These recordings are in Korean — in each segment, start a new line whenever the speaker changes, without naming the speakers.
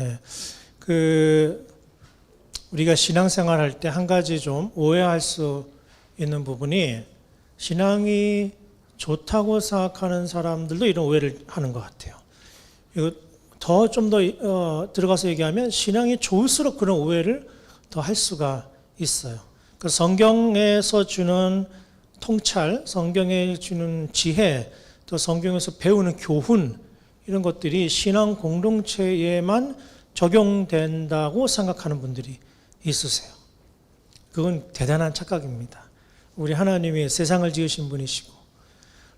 네. 우리가 신앙생활 할 때 한 가지 좀 오해할 수 있는 부분이 신앙이 좋다고 생각하는 사람들도 이런 오해를 하는 것 같아요. 이거 좀 더 들어가서 얘기하면 신앙이 좋을수록 그런 오해를 더 할 수가 있어요. 그 성경에서 주는 통찰, 성경에 주는 지혜, 또 성경에서 배우는 교훈 이런 것들이 신앙 공동체에만 적용된다고 생각하는 분들이 있으세요. 그건 대단한 착각입니다. 우리 하나님이 세상을 지으신 분이시고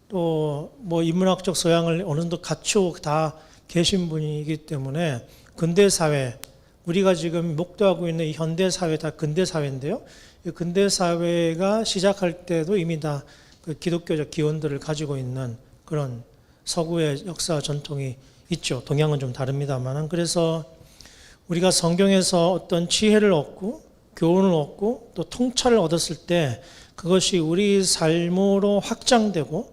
또 뭐 인문학적 소양을 어느 정도 갖추고 다 계신 분이기 때문에 근대 사회, 우리가 지금 목도하고 있는 이 현대 사회 다 근대 사회인데요. 이 근대 사회가 시작할 때도 이미 다 그 기독교적 기원들을 가지고 있는 그런 서구의 역사 전통이 있죠. 동양은 좀 다릅니다만. 그래서 우리가 성경에서 어떤 지혜를 얻고 교훈을 얻고 또 통찰을 얻었을 때 그것이 우리 삶으로 확장되고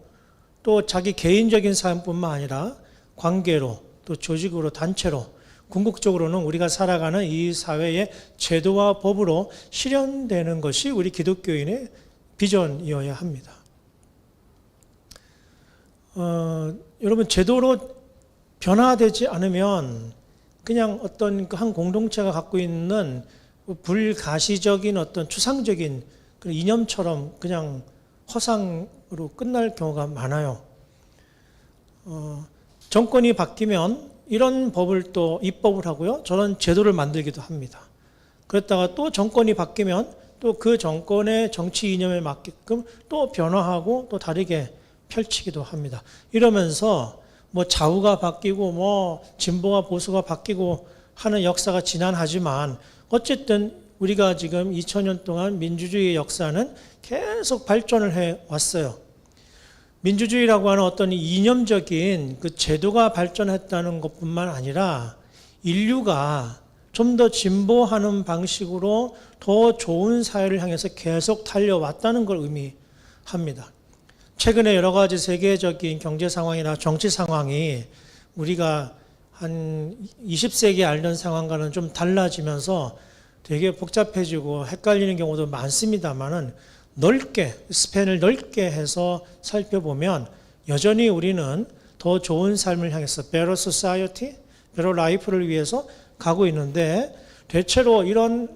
또 자기 개인적인 삶뿐만 아니라 관계로 또 조직으로 단체로 궁극적으로는 우리가 살아가는 이 사회의 제도와 법으로 실현되는 것이 우리 기독교인의 비전이어야 합니다. 여러분, 제도로 변화되지 않으면 그냥 어떤 한 공동체가 갖고 있는 불가시적인 어떤 추상적인 그런 이념처럼 그냥 허상으로 끝날 경우가 많아요. 정권이 바뀌면 이런 법을 또 입법을 하고요. 저런 제도를 만들기도 합니다. 그랬다가 또 정권이 바뀌면 또 그 정권의 정치 이념에 맞게끔 또 변화하고 또 다르게 펼치기도 합니다. 이러면서 뭐 좌우가 바뀌고 뭐 진보와 보수가 바뀌고 하는 역사가 지난하지만 어쨌든 우리가 지금 2000년 동안 민주주의의 역사는 계속 발전을 해 왔어요. 민주주의라고 하는 어떤 이념적인 그 제도가 발전했다는 것뿐만 아니라 인류가 좀 더 진보하는 방식으로 더 좋은 사회를 향해서 계속 달려왔다는 걸 의미합니다. 최근에 여러 가지 세계적인 경제 상황이나 정치 상황이 우리가 한 20세기에 알던 상황과는 좀 달라지면서 되게 복잡해지고 헷갈리는 경우도 많습니다만은 넓게, 스팬을 넓게 해서 살펴보면 여전히 우리는 더 좋은 삶을 향해서 better society, better life를 위해서 가고 있는데 대체로 이런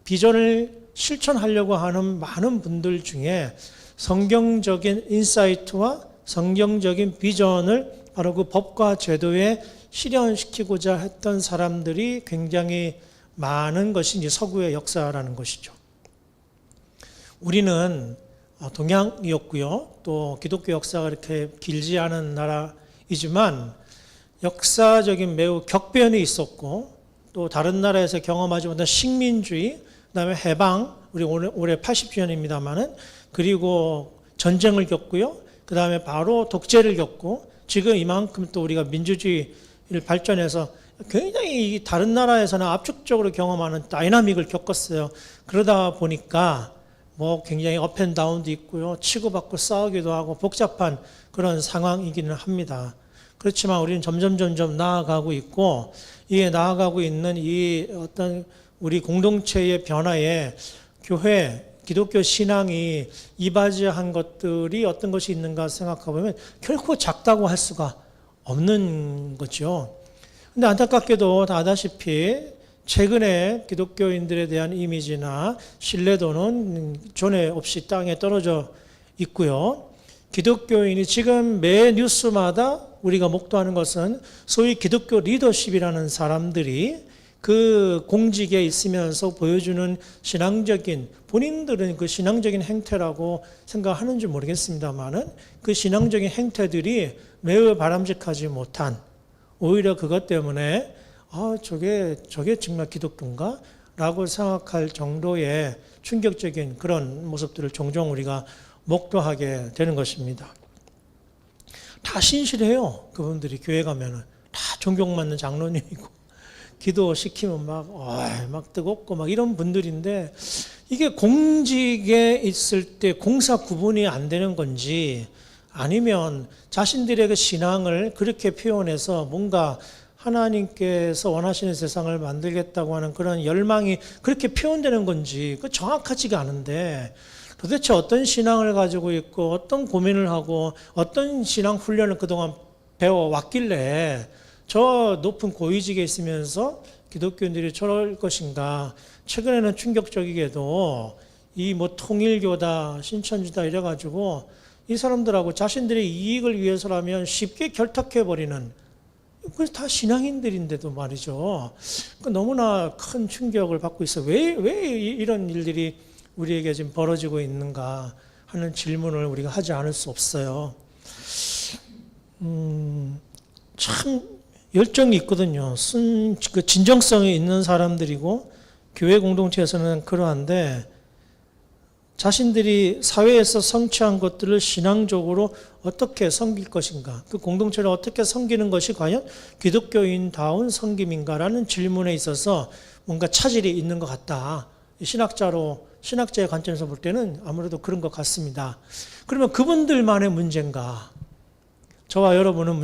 비전을 실천하려고 하는 많은 분들 중에 성경적인 인사이트와 성경적인 비전을 바로 그 법과 제도에 실현시키고자 했던 사람들이 굉장히 많은 것이 이제 서구의 역사라는 것이죠. 우리는 동양이었고요. 또 기독교 역사가 이렇게 길지 않은 나라이지만 역사적인 매우 격변이 있었고 또 다른 나라에서 경험하지 못한 식민주의, 그다음에 해방, 우리 올해 80주년입니다만은 그리고 전쟁을 겪고요. 그다음에 바로 독재를 겪고 지금 이만큼 또 우리가 민주주의를 발전해서 굉장히 다른 나라에서는 압축적으로 경험하는 다이나믹을 겪었어요. 그러다 보니까 뭐 굉장히 업앤다운도 있고요. 치고받고 싸우기도 하고 복잡한 그런 상황이기는 합니다. 그렇지만 우리는 점점 나아가고 있고 이게 나아가고 있는 이 어떤 우리 공동체의 변화에 교회, 기독교 신앙이 이바지한 것들이 어떤 것이 있는가 생각해보면 결코 작다고 할 수가 없는 거죠. 근데 안타깝게도 다 아다시피 최근에 기독교인들에 대한 이미지나 신뢰도는 전에 없이 땅에 떨어져 있고요. 기독교인이 지금 매 뉴스마다 우리가 목도하는 것은 소위 기독교 리더십이라는 사람들이 그 공직에 있으면서 보여주는 신앙적인, 본인들은 그 신앙적인 행태라고 생각하는지 모르겠습니다만은 그 신앙적인 행태들이 매우 바람직하지 못한, 오히려 그것 때문에 저게 정말 기독교인가? 라고 생각할 정도의 충격적인 그런 모습들을 종종 우리가 목도하게 되는 것입니다. 다 신실해요. 그분들이 교회 가면은 다 존경받는 장로님이고 기도시키면 막 뜨겁고 막 이런 분들인데 이게 공직에 있을 때 공사 구분이 안 되는 건지 아니면 자신들의 그 신앙을 그렇게 표현해서 뭔가 하나님께서 원하시는 세상을 만들겠다고 하는 그런 열망이 그렇게 표현되는 건지 그 정확하지가 않은데 도대체 어떤 신앙을 가지고 있고 어떤 고민을 하고 어떤 신앙 훈련을 그동안 배워왔길래 저 높은 고위직에 있으면서 기독교인들이 저럴 것인가. 최근에는 충격적이게도 이 뭐 통일교다 신천지다 이래가지고 이 사람들하고 자신들의 이익을 위해서라면 쉽게 결탁해버리는, 그래서 다 신앙인들인데도 말이죠. 너무나 큰 충격을 받고 있어요. 왜 이런 일들이 우리에게 지금 벌어지고 있는가 하는 질문을 우리가 하지 않을 수 없어요. 참 열정이 있거든요. 그 진정성이 있는 사람들이고 교회 공동체에서는 그러한데 자신들이 사회에서 성취한 것들을 신앙적으로 어떻게 섬길 것인가, 그 공동체를 어떻게 섬기는 것이 과연 기독교인다운 섬김인가라는 질문에 있어서 뭔가 차질이 있는 것 같다. 신학자의 관점에서 볼 때는 아무래도 그런 것 같습니다. 그러면 그분들만의 문제인가? 저와 여러분은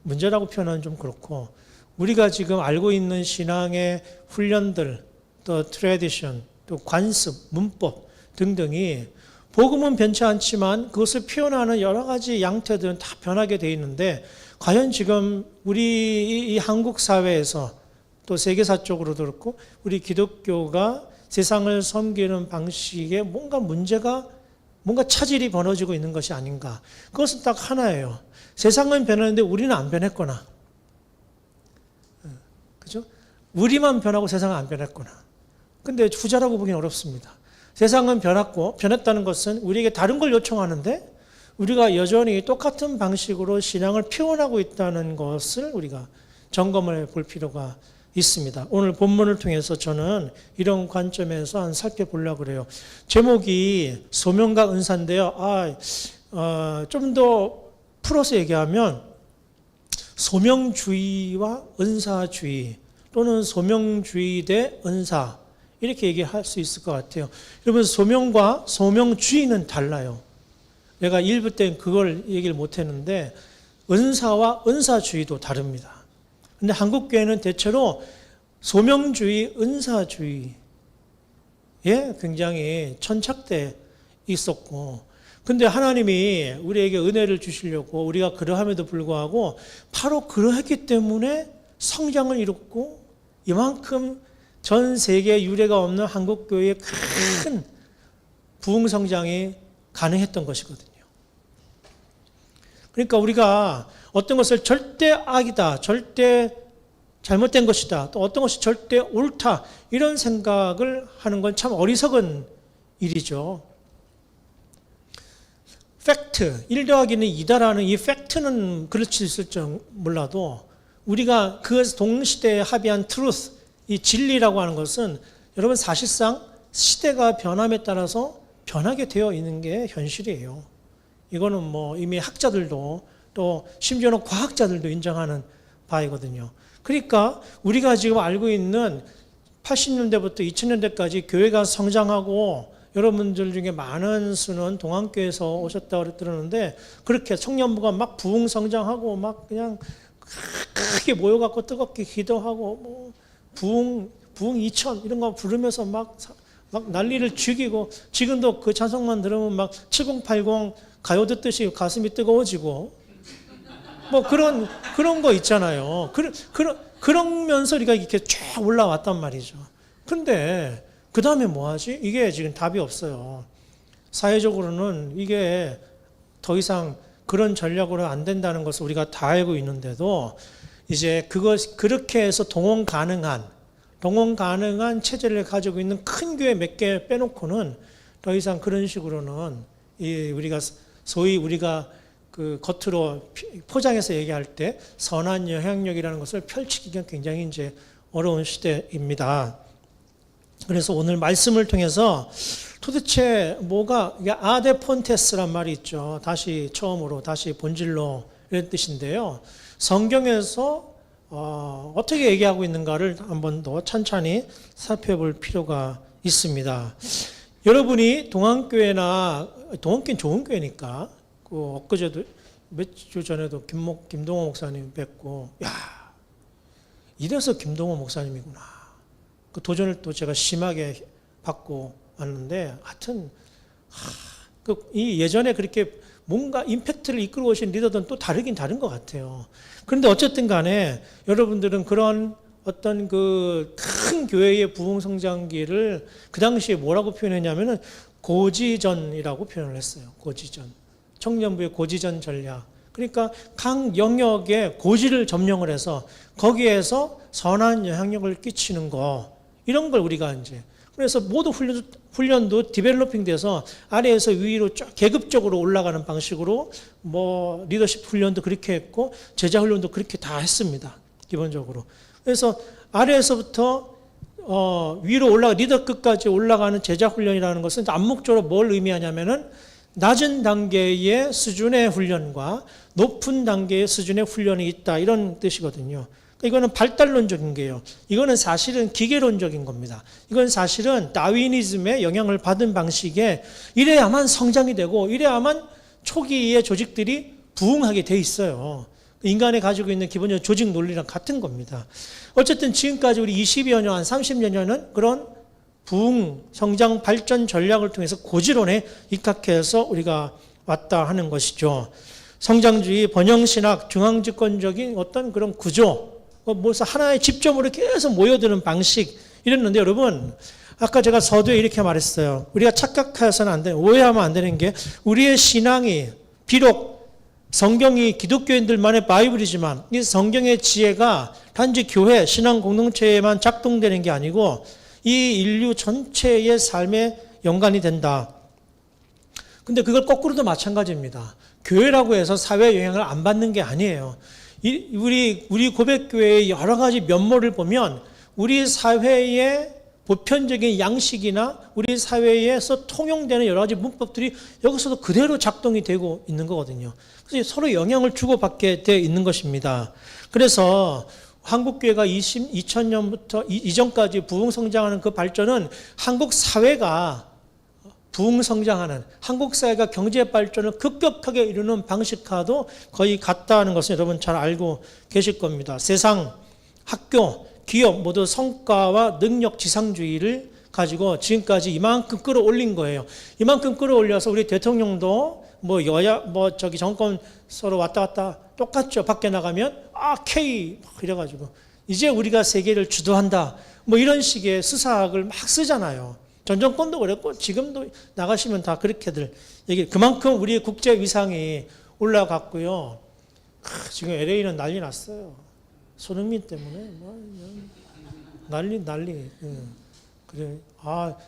문제라고 표현하는 좀 그렇고, 우리가 지금 알고 있는 신앙의 훈련들, 또 트래디션, 또 관습, 문법 등등이 복음은 변치 않지만 그것을 표현하는 여러 가지 양태들은 다 변하게 돼 있는데, 과연 지금 우리 이 한국 사회에서 또 세계사 쪽으로도 그렇고 우리 기독교가 세상을 섬기는 방식에 뭔가 차질이 벌어지고 있는 것이 아닌가. 그것은 딱 하나예요. 세상은 변하는데 우리는 안 변했구나. 그죠? 우리만 변하고 세상은 안 변했구나. 근데 후자라고 보기는 어렵습니다. 세상은 변했다는 것은 우리에게 다른 걸 요청하는데 우리가 여전히 똑같은 방식으로 신앙을 표현하고 있다는 것을 우리가 점검을 볼 필요가 있습니다. 오늘 본문을 통해서 저는 이런 관점에서 한번 살펴보려고 그래요. 제목이 소명과 은사인데요. 좀 더 풀어서 얘기하면 소명주의와 은사주의 또는 소명주의 대 은사, 이렇게 얘기할 수 있을 것 같아요. 여러분, 소명과 소명주의는 달라요. 내가 1부 때 그걸 얘기를 못했는데 은사와 은사주의도 다릅니다. 근데 한국 교회는 대체로 소명주의, 은사주의에 굉장히 천착돼 있었고, 근데 하나님이 우리에게 은혜를 주시려고 우리가 그러함에도 불구하고 바로 그러했기 때문에 성장을 이뤘고 이만큼 전 세계에 유례가 없는 한국 교회의 큰 부흥 성장이 가능했던 것이거든요. 그러니까 우리가 어떤 것을 절대 악이다, 절대 잘못된 것이다, 또 어떤 것이 절대 옳다, 이런 생각을 하는 건 참 어리석은 일이죠. 팩트, 1 더하기는 2다라는 이 팩트는 그렇지 있을지 몰라도 우리가 그 동시대에 합의한 truth, 이 진리라고 하는 것은 여러분 사실상 시대가 변함에 따라서 변하게 되어 있는 게 현실이에요. 이거는 뭐 이미 학자들도 또 심지어는 과학자들도 인정하는 바이거든요. 그러니까 우리가 지금 알고 있는 80년대부터 2000년대까지 교회가 성장하고 여러분들 중에 많은 수는 동안교회에서 오셨다고 들었는데 그렇게 청년부가 막 부흥 성장하고 막 그냥 크게 모여갖고 뜨겁게 기도하고 뭐 부흥 2000 이런 거 부르면서 막 난리를 죽이고, 지금도 그 찬송만 들으면 막 7080 가요 듣듯이 가슴이 뜨거워지고 뭐 그런 거 있잖아요. 그러면서 우리가 이렇게 쫙 올라왔단 말이죠. 근데 그 다음에 뭐 하지? 이게 지금 답이 없어요. 사회적으로는 이게 더 이상 그런 전략으로 안 된다는 것을 우리가 다 알고 있는데도 이제 그렇게 해서 동원 가능한 체제를 가지고 있는 큰 교회 몇 개 빼놓고는 더 이상 그런 식으로는 소위 우리가 그 겉으로 포장해서 얘기할 때 선한 영향력이라는 것을 펼치기가 굉장히 이제 어려운 시대입니다. 그래서 오늘 말씀을 통해서 도대체 뭐가, 아데 폰테스란 말이 있죠. 다시 본질로 이런 뜻인데요. 성경에서 어떻게 얘기하고 있는가를 한번 더 천천히 살펴볼 필요가 있습니다. 여러분이 동안교회는 좋은 교회니까, 엊그제도 몇 주 전에도 김동호 목사님 뵙고, 이래서 김동호 목사님이구나. 그 도전을 또 제가 심하게 받고 왔는데, 하여튼 이 예전에 그렇게 뭔가 임팩트를 이끌어 오신 리더들은 또 다르긴 다른 것 같아요. 그런데 어쨌든 간에 여러분들은 그런 어떤 그 큰 교회의 부흥 성장기를 그 당시에 뭐라고 표현했냐면은 고지전이라고 표현을 했어요. 고지전. 청년부의 고지전 전략. 그러니까 각 영역에 고지를 점령을 해서 거기에서 선한 영향력을 끼치는 거, 이런 걸 우리가 이제, 그래서 모두 훈련도 디벨로핑 돼서 아래에서 위로 쫙 계급적으로 올라가는 방식으로 뭐 리더십 훈련도 그렇게 했고 제자 훈련도 그렇게 다 했습니다. 기본적으로. 그래서 아래에서부터 위로 리더급까지 올라가는 제자 훈련이라는 것은 암묵적으로 뭘 의미하냐면은 낮은 단계의 수준의 훈련과 높은 단계의 수준의 훈련이 있다, 이런 뜻이거든요. 이거는 발달론적인 게요. 이거는 사실은 기계론적인 겁니다. 이건 사실은 다윈이즘의 영향을 받은 방식에 이래야만 성장이 되고 이래야만 초기의 조직들이 부흥하게 돼 있어요. 인간이 가지고 있는 기본적인 조직 논리랑 같은 겁니다. 어쨌든 지금까지 우리 20여 년, 30여 년은 그런 부흥, 성장, 발전 전략을 통해서 고지론에 입각해서 우리가 왔다 하는 것이죠. 성장주의, 번영신학, 중앙집권적인 어떤 그런 구조, 뭐서 하나의 집점으로 계속 모여드는 방식, 이랬는데 여러분, 아까 제가 서두에 이렇게 말했어요. 우리가 착각해서는 안 되는, 오해하면 안 되는 게, 우리의 신앙이 비록 성경이 기독교인들만의 바이블이지만 이 성경의 지혜가 단지 교회, 신앙 공동체에만 작동되는 게 아니고 이 인류 전체의 삶에 연관이 된다. 근데 그걸 거꾸로도 마찬가지입니다. 교회라고 해서 사회 영향을 안 받는 게 아니에요. 우리 고백교회의 여러 가지 면모를 보면 우리 사회의 보편적인 양식이나 우리 사회에서 통용되는 여러 가지 문법들이 여기서도 그대로 작동이 되고 있는 거거든요. 그래서 서로 영향을 주고받게 되어 있는 것입니다. 그래서 한국교회가 2000년부터 이전까지 부흥성장하는 그 발전은 한국 사회가 부흥성장하는, 한국 사회가 경제 발전을 급격하게 이루는 방식과도 거의 같다는 것을 여러분 잘 알고 계실 겁니다. 세상, 학교, 기업 모두 성과와 능력 지상주의를 가지고 지금까지 이만큼 끌어올린 거예요. 이만큼 끌어올려서 우리 대통령도 정권 서로 왔다 갔다 똑같죠. 밖에 나가면 K 이래가지고 이제 우리가 세계를 주도한다, 이런 식의 수사학을 막 쓰잖아요. 전 정권도 그랬고 지금도 나가시면 다 그렇게들 얘기. 그만큼 우리의 국제 위상이 올라갔고요. 지금 LA는 난리 났어요. 손흥민 때문에 난리. 그래.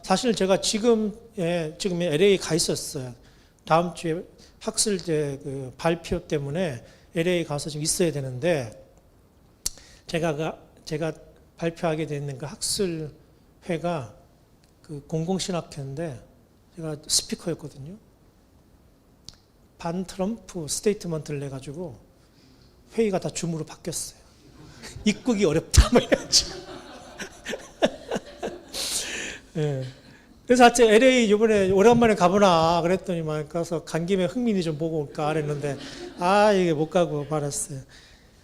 사실 제가 지금 LA 가 있었어요. 다음 주에 학술제 그 발표 때문에 LA 가서 좀 있어야 되는데 제가 발표하게 되는 그 학술회가 그 공공신학회인데 제가 스피커였거든요. 반 트럼프 스테이트먼트를 내가지고 회의가 다 줌으로 바뀌었어요. 입국이 어렵다 이래가지고. 네. 그래서 하여튼 LA 이번에 오랜만에 가보나 그랬더니 막 가서 간 김에 흥민이 좀 보고 올까 그랬는데 이게 못 가고 말았어요.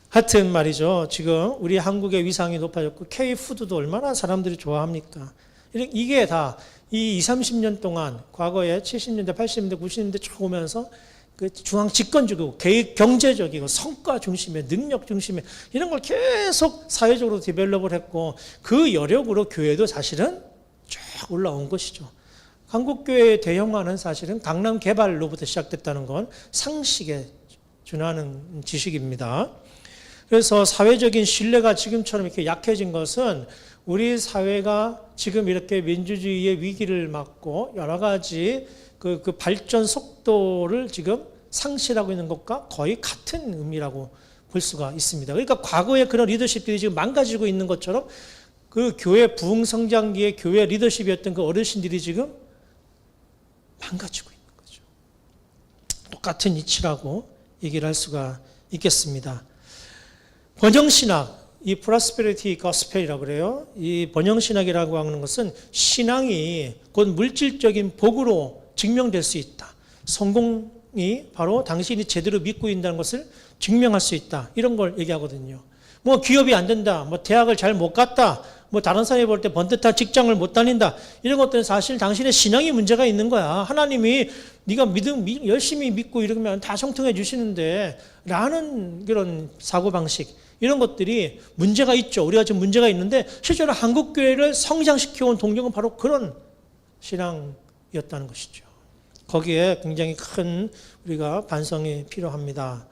하여튼 말이죠. 지금 우리 한국의 위상이 높아졌고 K푸드도 얼마나 사람들이 좋아합니까? 이게 다 이 20, 30년 동안 과거에 70년대, 80년대, 90년대 쭉 오면서 그 중앙 집권적이고 경제적이고 성과 중심의 능력 중심의 이런 걸 계속 사회적으로 디벨롭을 했고 그 여력으로 교회도 사실은 쫙 올라온 것이죠. 한국교회의 대형화는 사실은 강남 개발로부터 시작됐다는 건 상식에 준하는 지식입니다. 그래서 사회적인 신뢰가 지금처럼 이렇게 약해진 것은 우리 사회가 지금 이렇게 민주주의의 위기를 맞고 여러 가지 그 발전 속도를 지금 상실하고 있는 것과 거의 같은 의미라고 볼 수가 있습니다. 그러니까 과거의 그런 리더십들이 지금 망가지고 있는 것처럼 그 교회 부흥성장기의 교회 리더십이었던 그 어르신들이 지금 망가지고 있는 거죠. 똑같은 이치라고 얘기를 할 수가 있겠습니다. 번영신학, 이 프로스페리티 거스펠이라고 그래요. 이 번영신학이라고 하는 것은 신앙이 곧 물질적인 복으로 증명될 수 있다. 성공이 바로 당신이 제대로 믿고 있다는 것을 증명할 수 있다. 이런 걸 얘기하거든요. 뭐 기업이 안 된다, 뭐 대학을 잘 못 갔다, 뭐 다른 사람이 볼 때 번듯한 직장을 못 다닌다, 이런 것들은 사실 당신의 신앙이 문제가 있는 거야. 하나님이 네가 열심히 믿고 이러면 다 형통해 주시는데 라는 그런 사고방식, 이런 것들이 문제가 있죠. 우리가 지금 문제가 있는데 실제로 한국교회를 성장시켜온 동력은 바로 그런 신앙이었다는 것이죠. 거기에 굉장히 큰 우리가 반성이 필요합니다.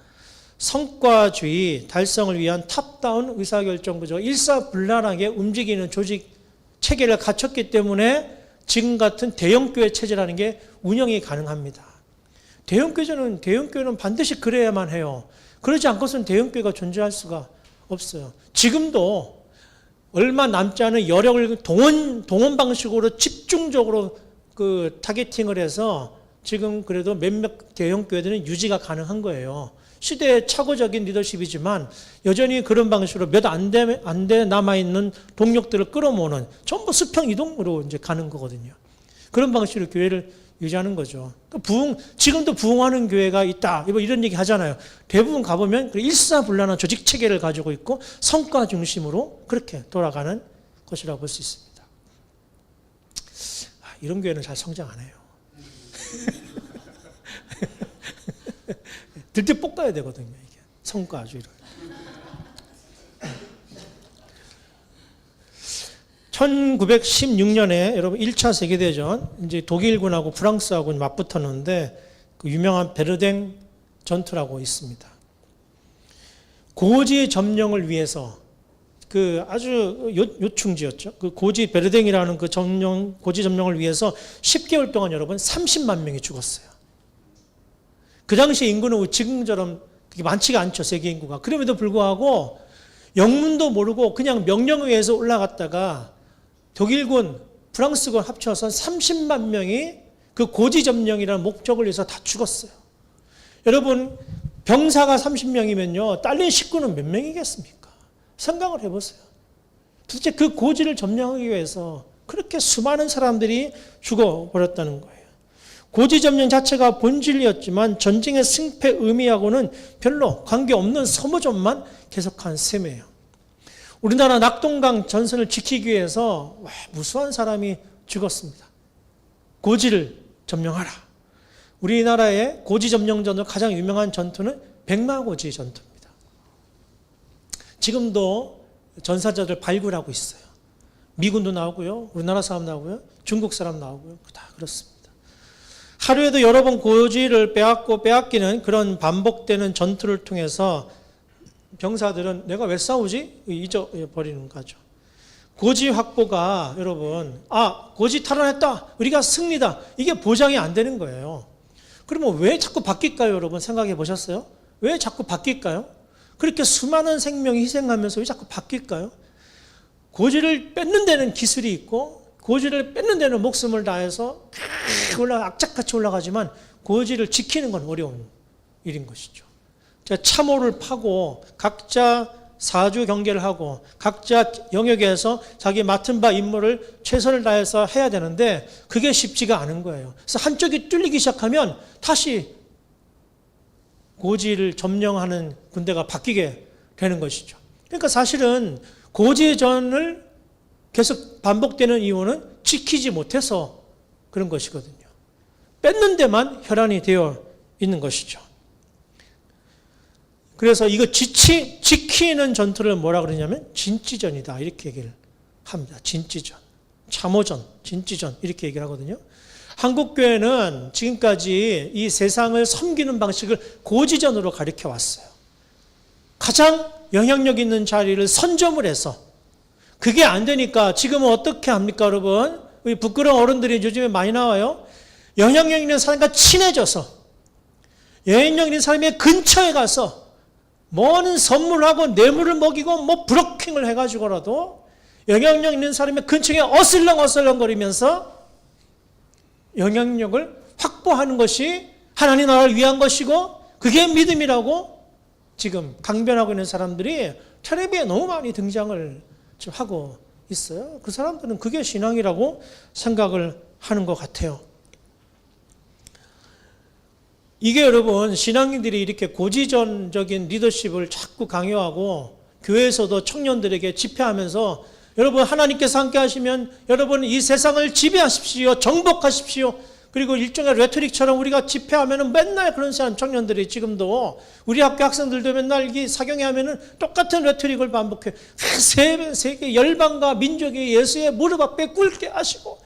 성과주의 달성을 위한 탑다운 의사결정 구조, 일사불란하게 움직이는 조직 체계를 갖췄기 때문에 지금 같은 대형교회 체제라는 게 운영이 가능합니다. 대형교회는 반드시 그래야만 해요. 그러지 않고서는 대형교회가 존재할 수가 없어요. 지금도 얼마 남지 않은 여력을 동원 방식으로 집중적으로 그 타겟팅을 해서 지금 그래도 몇몇 대형교회들은 유지가 가능한 거예요. 시대의 착오적인 리더십이지만 여전히 그런 방식으로 몇 안 돼 남아있는 동력들을 끌어모으는, 전부 수평 이동으로 이제 가는 거거든요. 그런 방식으로 교회를 유지하는 거죠. 지금도 부흥하는 교회가 있다, 이런 얘기 하잖아요. 대부분 가보면 일사불란한 조직 체계를 가지고 있고 성과 중심으로 그렇게 돌아가는 것이라고 볼 수 있습니다. 이런 교회는 잘 성장 안 해요. 들때 볶아야 되거든요, 이게. 성과주의를. 1916년에 여러분 1차 세계대전, 이제 독일군하고 프랑스하고 맞붙었는데 그 유명한 베르댕 전투라고 있습니다. 고지 점령을 위해서 그 아주 요충지였죠. 그 고지 베르댕이라는 그 고지 점령을 위해서 10개월 동안 여러분 30만 명이 죽었어요. 그 당시 인구는 지금처럼 그렇게 많지가 않죠, 세계 인구가. 그럼에도 불구하고 영문도 모르고 그냥 명령에 의해서 올라갔다가 독일군, 프랑스군 합쳐서 30만 명이 그 고지 점령이라는 목적을 위해서 다 죽었어요. 여러분, 병사가 30명이면요, 딸린 식구는 몇 명이겠습니까? 생각을 해보세요. 도대체 그 고지를 점령하기 위해서 그렇게 수많은 사람들이 죽어버렸다는 거예요. 고지 점령 자체가 본질이었지만 전쟁의 승패 의미하고는 별로 관계없는 소모전만 계속한 셈이에요. 우리나라 낙동강 전선을 지키기 위해서 무수한 사람이 죽었습니다. 고지를 점령하라. 우리나라의 고지 점령전으로 가장 유명한 전투는 백마고지 전투입니다. 지금도 전사자들 발굴하고 있어요. 미군도 나오고요, 우리나라 사람 나오고요, 중국 사람 나오고요, 다 그렇습니다. 하루에도 여러 번 고지를 빼앗기는 그런 반복되는 전투를 통해서 병사들은 내가 왜 싸우지? 잊어버리는 거죠. 고지 확보가 여러분, 고지 탈환했다, 우리가 승리다, 이게 보장이 안 되는 거예요. 그러면 왜 자꾸 바뀔까요? 여러분 생각해 보셨어요? 왜 자꾸 바뀔까요? 그렇게 수많은 생명이 희생하면서 왜 자꾸 바뀔까요? 고지를 뺏는 데는 기술이 있고 고지를 뺏는 데는 목숨을 다해서 악착같이 올라가지만 고지를 지키는 건 어려운 일인 것이죠. 참호를 파고 각자 사주 경계를 하고 각자 영역에서 자기 맡은 바 임무를 최선을 다해서 해야 되는데 그게 쉽지가 않은 거예요. 그래서 한쪽이 뚫리기 시작하면 다시 고지를 점령하는 군대가 바뀌게 되는 것이죠. 그러니까 사실은 고지전을 계속 반복되는 이유는 지키지 못해서 그런 것이거든요. 뺏는 데만 혈안이 되어 있는 것이죠. 그래서 이거 지키는 전투를 뭐라 그러냐면 진지전이다, 이렇게 얘기를 합니다. 진지전, 참호전, 진지전, 이렇게 얘기를 하거든요. 한국교회는 지금까지 이 세상을 섬기는 방식을 고지전으로 가르쳐 왔어요. 가장 영향력 있는 자리를 선점을 해서, 그게 안 되니까 지금은 어떻게 합니까, 여러분? 우리 부끄러운 어른들이 요즘에 많이 나와요. 영향력 있는 사람과 친해져서, 영향력 있는 사람의 근처에 가서 뭐는 선물하고 뇌물을 먹이고 뭐 브로킹을 해가지고라도 영향력 있는 사람의 근처에 어슬렁거리면서 영향력을 확보하는 것이 하나님 나라를 위한 것이고 그게 믿음이라고 지금 강변하고 있는 사람들이 텔레비에 너무 많이 등장을 하고 있어요. 그 사람들은 그게 신앙이라고 생각을 하는 것 같아요. 이게 여러분, 신앙인들이 이렇게 고지전적인 리더십을 자꾸 강요하고 교회에서도 청년들에게 집회하면서 여러분 하나님께서 함께 하시면 여러분 이 세상을 지배하십시오. 정복하십시오. 그리고 일종의 레토릭처럼 우리가 집회하면은 맨날 그런 사람 청년들이 지금도 우리 학교 학생들도 맨날 이 사경회 하면은 똑같은 레토릭을 반복해. 세계 열방과 민족이 예수의 무릎 앞에 꿇게 하시고.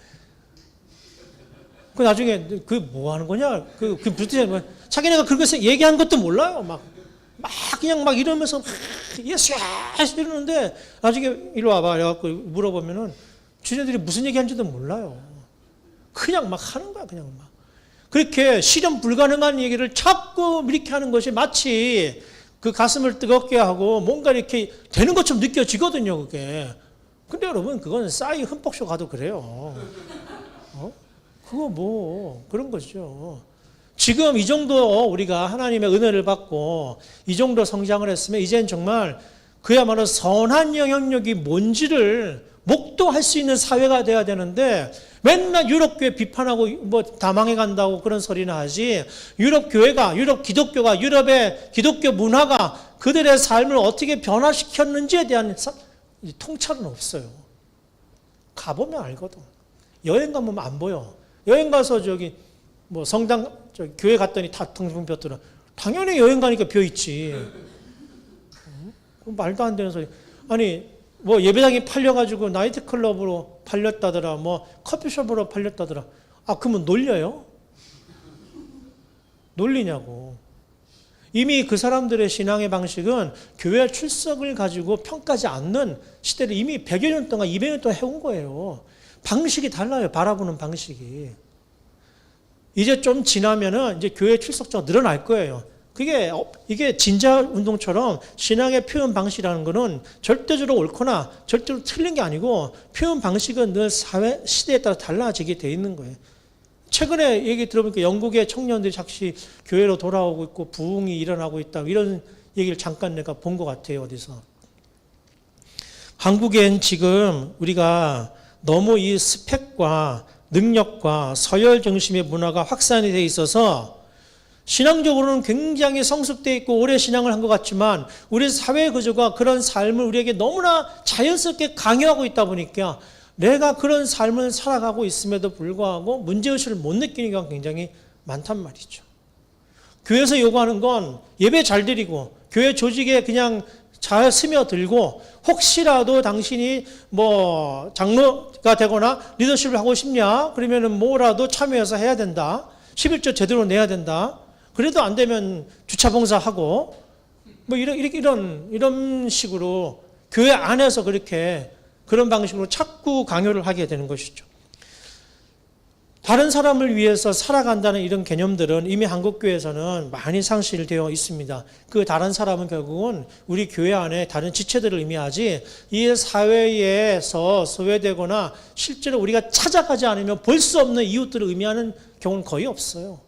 그 나중에 그 뭐 하는 거냐? 그 무슨 자기네가 그렇게 얘기한 것도 몰라요. 막 그냥 막 이러면서 예수야 이러는데 나중에 이리 와봐 그래갖고 물어보면은 주제들이 무슨 얘기한지도 몰라요. 그냥 막 하는 거야. 그냥 막 그렇게 실현 불가능한 얘기를 자꾸 이렇게 하는 것이 마치 그 가슴을 뜨겁게 하고 뭔가 이렇게 되는 것처럼 느껴지거든요. 그게. 근데 여러분 그건 싸이 흠뻑쇼 가도 그래요. 그거 뭐 그런 거죠. 지금 이 정도 우리가 하나님의 은혜를 받고 이 정도 성장을 했으면 이제는 정말 그야말로 선한 영향력이 뭔지를 목도할 수 있는 사회가 돼야 되는데 맨날 유럽교회 비판하고 뭐 다 망해간다고 그런 소리나 하지 유럽교회가 유럽 기독교가 유럽의 기독교 문화가 그들의 삶을 어떻게 변화시켰는지에 대한 통찰은 없어요. 가보면 알거든. 여행 가면 안 보여. 여행 가서 저기 뭐 성당 교회 갔더니 다 텅텅 비었더라. 당연히 여행 가니까 비어 있지. 말도 안 되는 소리. 아니 뭐 예배당이 팔려가지고 나이트클럽으로 팔렸다더라. 뭐 커피숍으로 팔렸다더라. 아 그러면 놀려요? 놀리냐고. 이미 그 사람들의 신앙의 방식은 교회 출석을 가지고 평가하지 않는 시대를 이미 100여 년 동안 200년 동안 해온 거예요. 방식이 달라요. 바라보는 방식이. 이제 좀 지나면은 이제 교회 출석자가 늘어날 거예요. 이게 진자 운동처럼 신앙의 표현 방식이라는 거는 절대적으로 옳거나 절대로 틀린 게 아니고 표현 방식은 늘 사회 시대에 따라 달라지게 돼 있는 거예요. 최근에 얘기 들어보니까 영국의 청년들이 다시 교회로 돌아오고 있고 부흥이 일어나고 있다 이런 얘기를 잠깐 내가 본 것 같아요. 어디서. 한국엔 지금 우리가 너무 이 스펙과 능력과 서열 중심의 문화가 확산이 돼 있어서 신앙적으로는 굉장히 성숙되어 있고 오래 신앙을 한 것 같지만 우리 사회 구조가 그런 삶을 우리에게 너무나 자연스럽게 강요하고 있다 보니까 내가 그런 삶을 살아가고 있음에도 불구하고 문제의식을 못 느끼는 경우가 굉장히 많단 말이죠. 교회에서 요구하는 건 예배 잘 드리고 교회 조직에 그냥 잘 스며들고 혹시라도 당신이 뭐 장로가 되거나 리더십을 하고 싶냐? 그러면은 뭐라도 참여해서 해야 된다. 11조 제대로 내야 된다. 그래도 안 되면 주차 봉사하고 뭐 이런 식으로 교회 안에서 그렇게 그런 방식으로 자꾸 강요를 하게 되는 것이죠. 다른 사람을 위해서 살아간다는 이런 개념들은 이미 한국교회에서는 많이 상실되어 있습니다. 그 다른 사람은 결국은 우리 교회 안에 다른 지체들을 의미하지 이 사회에서 소외되거나 실제로 우리가 찾아가지 않으면 볼 수 없는 이웃들을 의미하는 경우는 거의 없어요.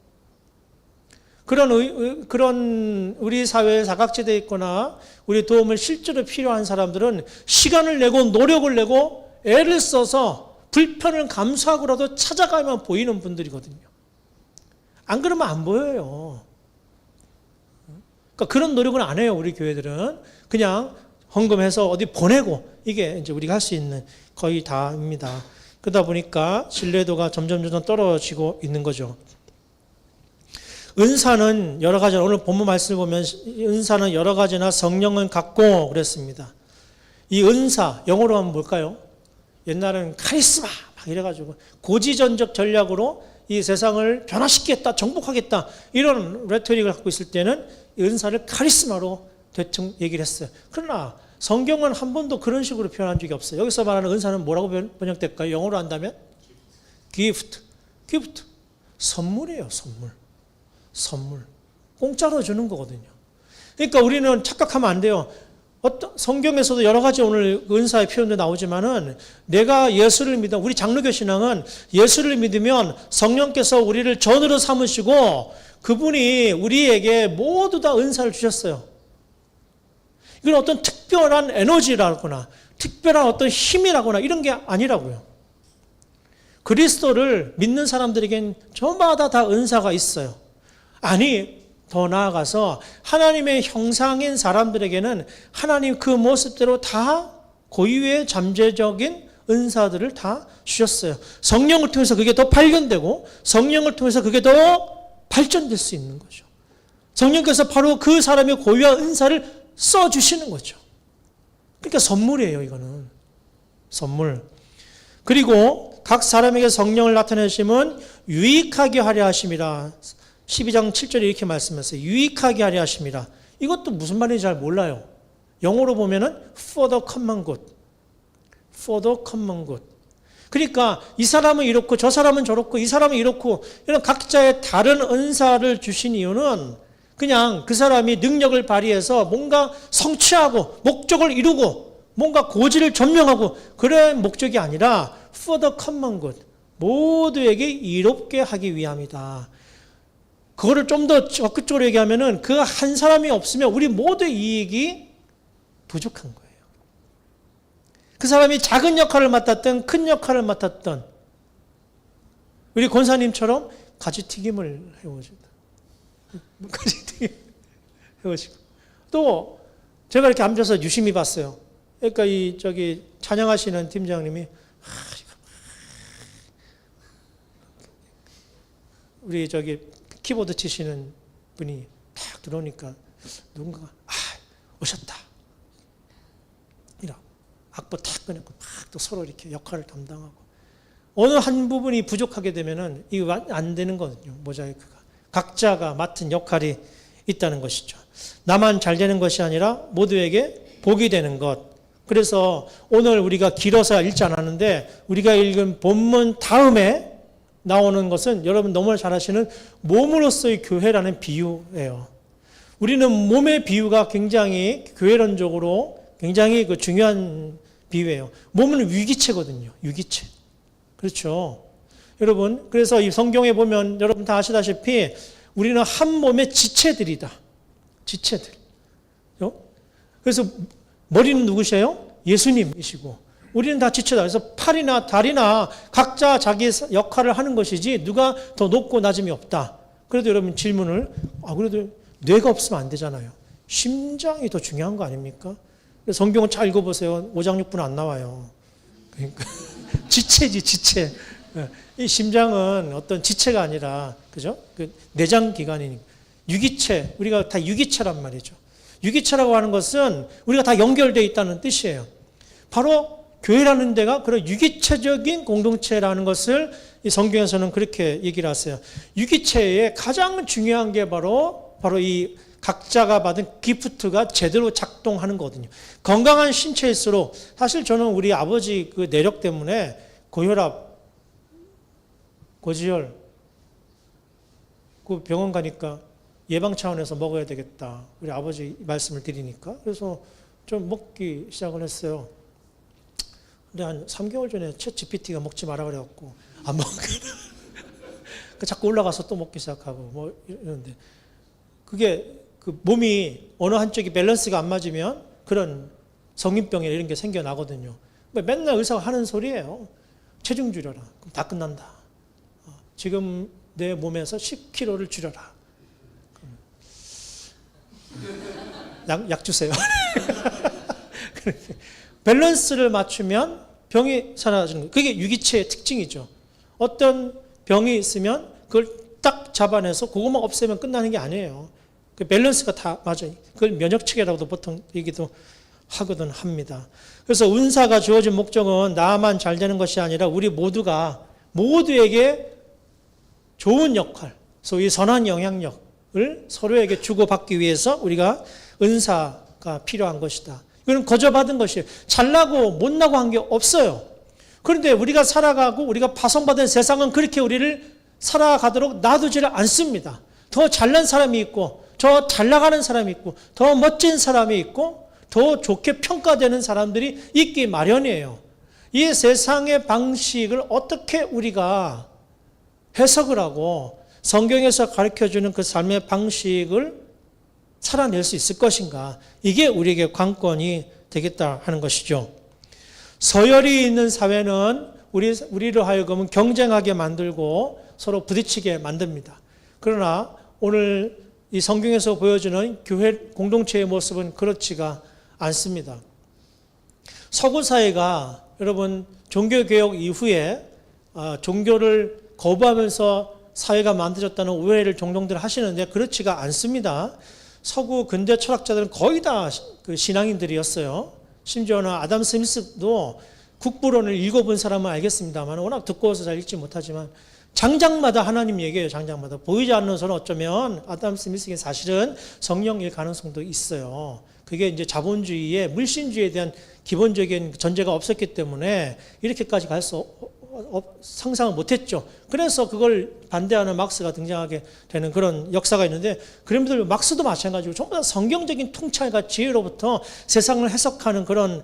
그런 우리 사회에 사각지대에 있거나 우리 도움을 실제로 필요한 사람들은 시간을 내고 노력을 내고 애를 써서 불편을 감수하고라도 찾아가면 보이는 분들이거든요. 안 그러면 안 보여요. 그러니까 그런 노력은 안 해요. 우리 교회들은 그냥 헌금해서 어디 보내고 이게 이제 우리가 할 수 있는 거의 다입니다. 그러다 보니까 신뢰도가 점점 떨어지고 있는 거죠. 은사는 여러 가지, 오늘 본문 말씀을 보면 은사는 여러 가지나 성령은 같고 그랬습니다. 이 은사, 영어로 하면 뭘까요? 옛날에는 카리스마 막 이래가지고 고지전적 전략으로 이 세상을 변화시키겠다, 정복하겠다 이런 레토릭을 갖고 있을 때는 은사를 카리스마로 대충 얘기를 했어요. 그러나 성경은 한 번도 그런 식으로 표현한 적이 없어요. 여기서 말하는 은사는 뭐라고 번역될까요? 영어로 한다면? gift. 선물이에요. 선물. 공짜로 주는 거거든요. 그러니까 우리는 착각하면 안 돼요. 성경에서도 여러 가지 오늘 은사의 표현도 나오지만은 내가 예수를 믿어, 우리 장로교 신앙은 예수를 믿으면 성령께서 우리를 전으로 삼으시고 그분이 우리에게 모두 다 은사를 주셨어요. 이건 어떤 특별한 에너지라거나 특별한 어떤 힘이라거나 이런 게 아니라고요. 그리스도를 믿는 사람들에겐 저마다 다 은사가 있어요. 아니, 더 나아가서 하나님의 형상인 사람들에게는 하나님 그 모습대로 다 고유의 잠재적인 은사들을 다 주셨어요. 성령을 통해서 그게 더 발견되고 성령을 통해서 그게 더 발전될 수 있는 거죠. 성령께서 바로 그 사람의 고유한 은사를 써주시는 거죠. 그러니까 선물이에요, 이거는. 선물. 그리고 각 사람에게 성령을 나타내심은 유익하게 하려 하심이라. 12장 7절에 이렇게 말씀했어요. 유익하게 하려 하심이라. 이것도 무슨 말인지 잘 몰라요. 영어로 보면은 for the common good. for the common good. 그러니까 이 사람은 이렇고 저 사람은 저렇고 이 사람은 이렇고 이런 각자의 다른 은사를 주신 이유는 그냥 그 사람이 능력을 발휘해서 뭔가 성취하고 목적을 이루고 뭔가 고지를 전명하고 그런 목적이 아니라 for the common good. 모두에게 이롭게 하기 위함이다. 그거를 좀 더 적극적으로 얘기하면은 그 한 사람이 없으면 우리 모두의 이익이 부족한 거예요. 그 사람이 작은 역할을 맡았던 큰 역할을 맡았던 우리 권사님처럼 가지튀김을 해오십니다. 가지튀김 해오시고 또 제가 이렇게 앉아서 유심히 봤어요. 그러니까 찬양하시는 팀장님이 우리 키보드 치시는 분이 탁 들어오니까 누군가가 오셨다. 이라고 악보 탁 꺼내고 막 또 서로 이렇게 역할을 담당하고 어느 한 부분이 부족하게 되면은 이거 안 되는 거거든요. 모자이크가 각자가 맡은 역할이 있다는 것이죠. 나만 잘 되는 것이 아니라 모두에게 복이 되는 것. 그래서 오늘 우리가 길어서 읽지 않았는데 우리가 읽은 본문 다음에 나오는 것은 여러분 너무나 잘 아시는 몸으로서의 교회라는 비유예요. 우리는 몸의 비유가 굉장히 교회론적으로 굉장히 중요한 비유예요. 몸은 유기체거든요. 유기체. 그렇죠. 여러분, 그래서 이 성경에 보면 여러분 다 아시다시피 우리는 한 몸의 지체들이다. 지체들. 그래서 머리는 누구세요? 예수님이시고 우리는 다 지체다. 그래서 팔이나 다리나 각자 자기 역할을 하는 것이지 누가 더 높고 낮음이 없다. 그래도 여러분 질문을 그래도 뇌가 없으면 안 되잖아요. 심장이 더 중요한 거 아닙니까? 성경을 잘 읽어보세요. 5장 6분 안 나와요. 그러니까 지체지 지체. 이 심장은 어떤 지체가 아니라 그죠? 그 내장 기관이니까 유기체. 우리가 다 유기체란 말이죠. 유기체라고 하는 것은 우리가 다 연결되어 있다는 뜻이에요. 바로 교회라는 데가 그런 유기체적인 공동체라는 것을 이 성경에서는 그렇게 얘기를 하세요. 유기체의 가장 중요한 게 바로 이 각자가 받은 기프트가 제대로 작동하는 거거든요. 건강한 신체일수록 사실 저는 우리 아버지 그 내력 때문에 고혈압, 고지혈 그 병원 가니까 예방 차원에서 먹어야 되겠다. 우리 아버지 말씀을 드리니까 그래서 좀 먹기 시작을 했어요. 근데 한 3개월 전에 챗 GPT가 먹지 마라 그래갖고 안 먹거든. 자꾸 올라가서 또 먹기 시작하고 뭐 이러는데 그게 그 몸이 어느 한쪽이 밸런스가 안 맞으면 그런 성인병이나 이런 게 생겨나거든요. 맨날 의사가 하는 소리예요. 체중 줄여라. 그럼 다 끝난다. 지금 내 몸에서 10kg를 줄여라. 약 주세요. 밸런스를 맞추면 병이 사라지는 거예요. 그게 유기체의 특징이죠. 어떤 병이 있으면 그걸 딱 잡아내서 그것만 없애면 끝나는 게 아니에요. 그 밸런스가 다 맞아요. 그걸 면역체계라고도 보통 얘기도 하거든 합니다. 그래서 은사가 주어진 목적은 나만 잘 되는 것이 아니라 우리 모두에게 좋은 역할, 소위 선한 영향력을 서로에게 주고받기 위해서 우리가 은사가 필요한 것이다. 이건 거저받은 것이에요. 잘나고 못나고 한 게 없어요. 그런데 우리가 살아가고 우리가 파송받은 세상은 그렇게 우리를 살아가도록 놔두지를 않습니다. 더 잘난 사람이 있고 더 잘나가는 사람이 있고 더 멋진 사람이 있고 더 좋게 평가되는 사람들이 있기 마련이에요. 이 세상의 방식을 어떻게 우리가 해석을 하고 성경에서 가르쳐주는 그 삶의 방식을 살아낼 수 있을 것인가. 이게 우리에게 관건이 되겠다 하는 것이죠. 서열이 있는 사회는 우리를 하여금은 경쟁하게 만들고 서로 부딪히게 만듭니다. 그러나 오늘 이 성경에서 보여주는 교회 공동체의 모습은 그렇지가 않습니다. 서구 사회가 여러분 종교개혁 이후에 종교를 거부하면서 사회가 만들어졌다는 오해를 종종들 하시는데 그렇지가 않습니다. 서구 근대 철학자들은 거의 다 그 신앙인들이었어요. 심지어는 아담 스미스도 국부론을 읽어본 사람은 알겠습니다만 워낙 두꺼워서 잘 읽지 못하지만 장장마다 하나님 얘기해요. 장장마다. 보이지 않는 손은 어쩌면 아담 스미스에게 사실은 성령일 가능성도 있어요. 그게 이제 자본주의의 물신주의에 대한 기본적인 전제가 없었기 때문에 이렇게까지 갈 수 상상을 못했죠. 그래서 그걸 반대하는 막스가 등장하게 되는 그런 역사가 있는데 그런분들 막스도 마찬가지고 전부 다 성경적인 통찰과 지혜로부터 세상을 해석하는 그런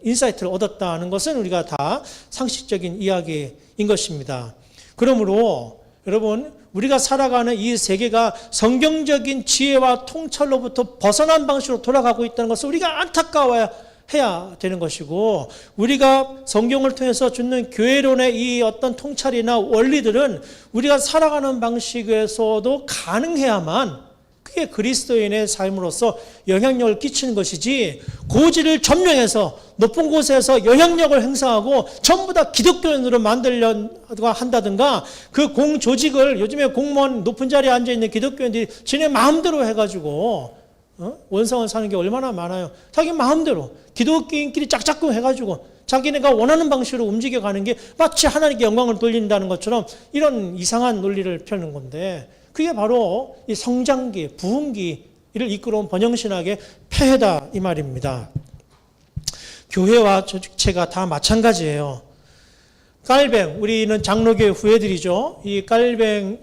인사이트를 얻었다는 것은 우리가 다 상식적인 이야기인 것입니다. 그러므로 여러분 우리가 살아가는 이 세계가 성경적인 지혜와 통찰로부터 벗어난 방식으로 돌아가고 있다는 것을 우리가 안타까워야 해야 되는 것이고 우리가 성경을 통해서 주는 교회론의 이 어떤 통찰이나 원리들은 우리가 살아가는 방식에서도 가능해야만 그게 그리스도인의 삶으로서 영향력을 끼치는 것이지 고지를 점령해서 높은 곳에서 영향력을 행사하고 전부 다 기독교인으로 만들려고 한다든가 그 공조직을 요즘에 공무원 높은 자리에 앉아있는 기독교인들이 지네 마음대로 해가지고 원성을 사는 게 얼마나 많아요. 자기 마음대로 기독교인끼리 짝짝꿍 해가지고 자기네가 원하는 방식으로 움직여가는 게 마치 하나님께 영광을 돌린다는 것처럼 이런 이상한 논리를 펴는 건데 그게 바로 이 성장기, 부흥기를 이끌어온 번영신학의 폐해다 이 말입니다. 교회와 조직체가 다 마찬가지예요. 깔뱅, 우리는 장로교의 후예들이죠. 이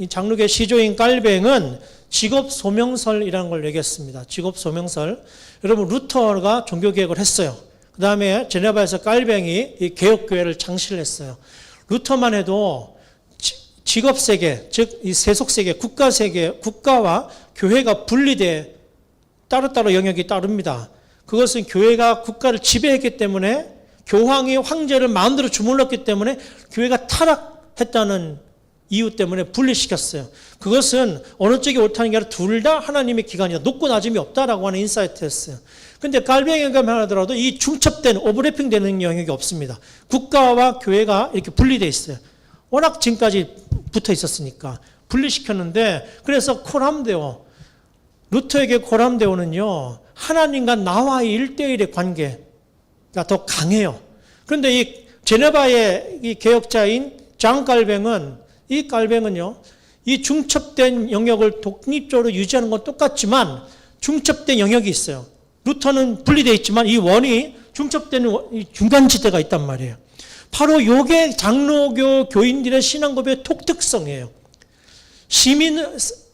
장로교의 시조인 깔뱅은 직업 소명설이라는 걸 내겼습니다. 직업 소명설. 여러분 루터가 종교개혁을 했어요. 그 다음에 제네바에서 깔뱅이 이 개혁교회를 창시를 했어요. 루터만 해도 직업세계, 즉 이 세속세계, 국가세계, 국가와 교회가 분리돼 따로따로 영역이 따릅니다. 그것은 교회가 국가를 지배했기 때문에 교황이 황제를 마음대로 주물렀기 때문에 교회가 타락했다는 이유 때문에 분리시켰어요. 그것은 어느 쪽이 옳다는 게 아니라 둘 다 하나님의 기관이다. 높고 낮음이 없다라고 하는 인사이트였어요. 근데 깔뱅이가 하더라도 이 중첩된 오버래핑 되는 영역이 없습니다. 국가와 교회가 이렇게 분리되어 있어요. 워낙 지금까지 붙어 있었으니까 분리시켰는데 그래서 코람데오 루터에게 코람데오는요 하나님과 나와의 1대1의 관계가 더 강해요. 그런데 이 제네바의 이 개혁자인 장 깔뱅은요 이 중첩된 영역을 독립적으로 유지하는 건 똑같지만 중첩된 영역이 있어요. 루터는 분리되어 있지만 이 원이 중첩되는 중간지대가 있단 말이에요. 바로 이게 장로교 교인들의 신앙고백의 독특성이에요.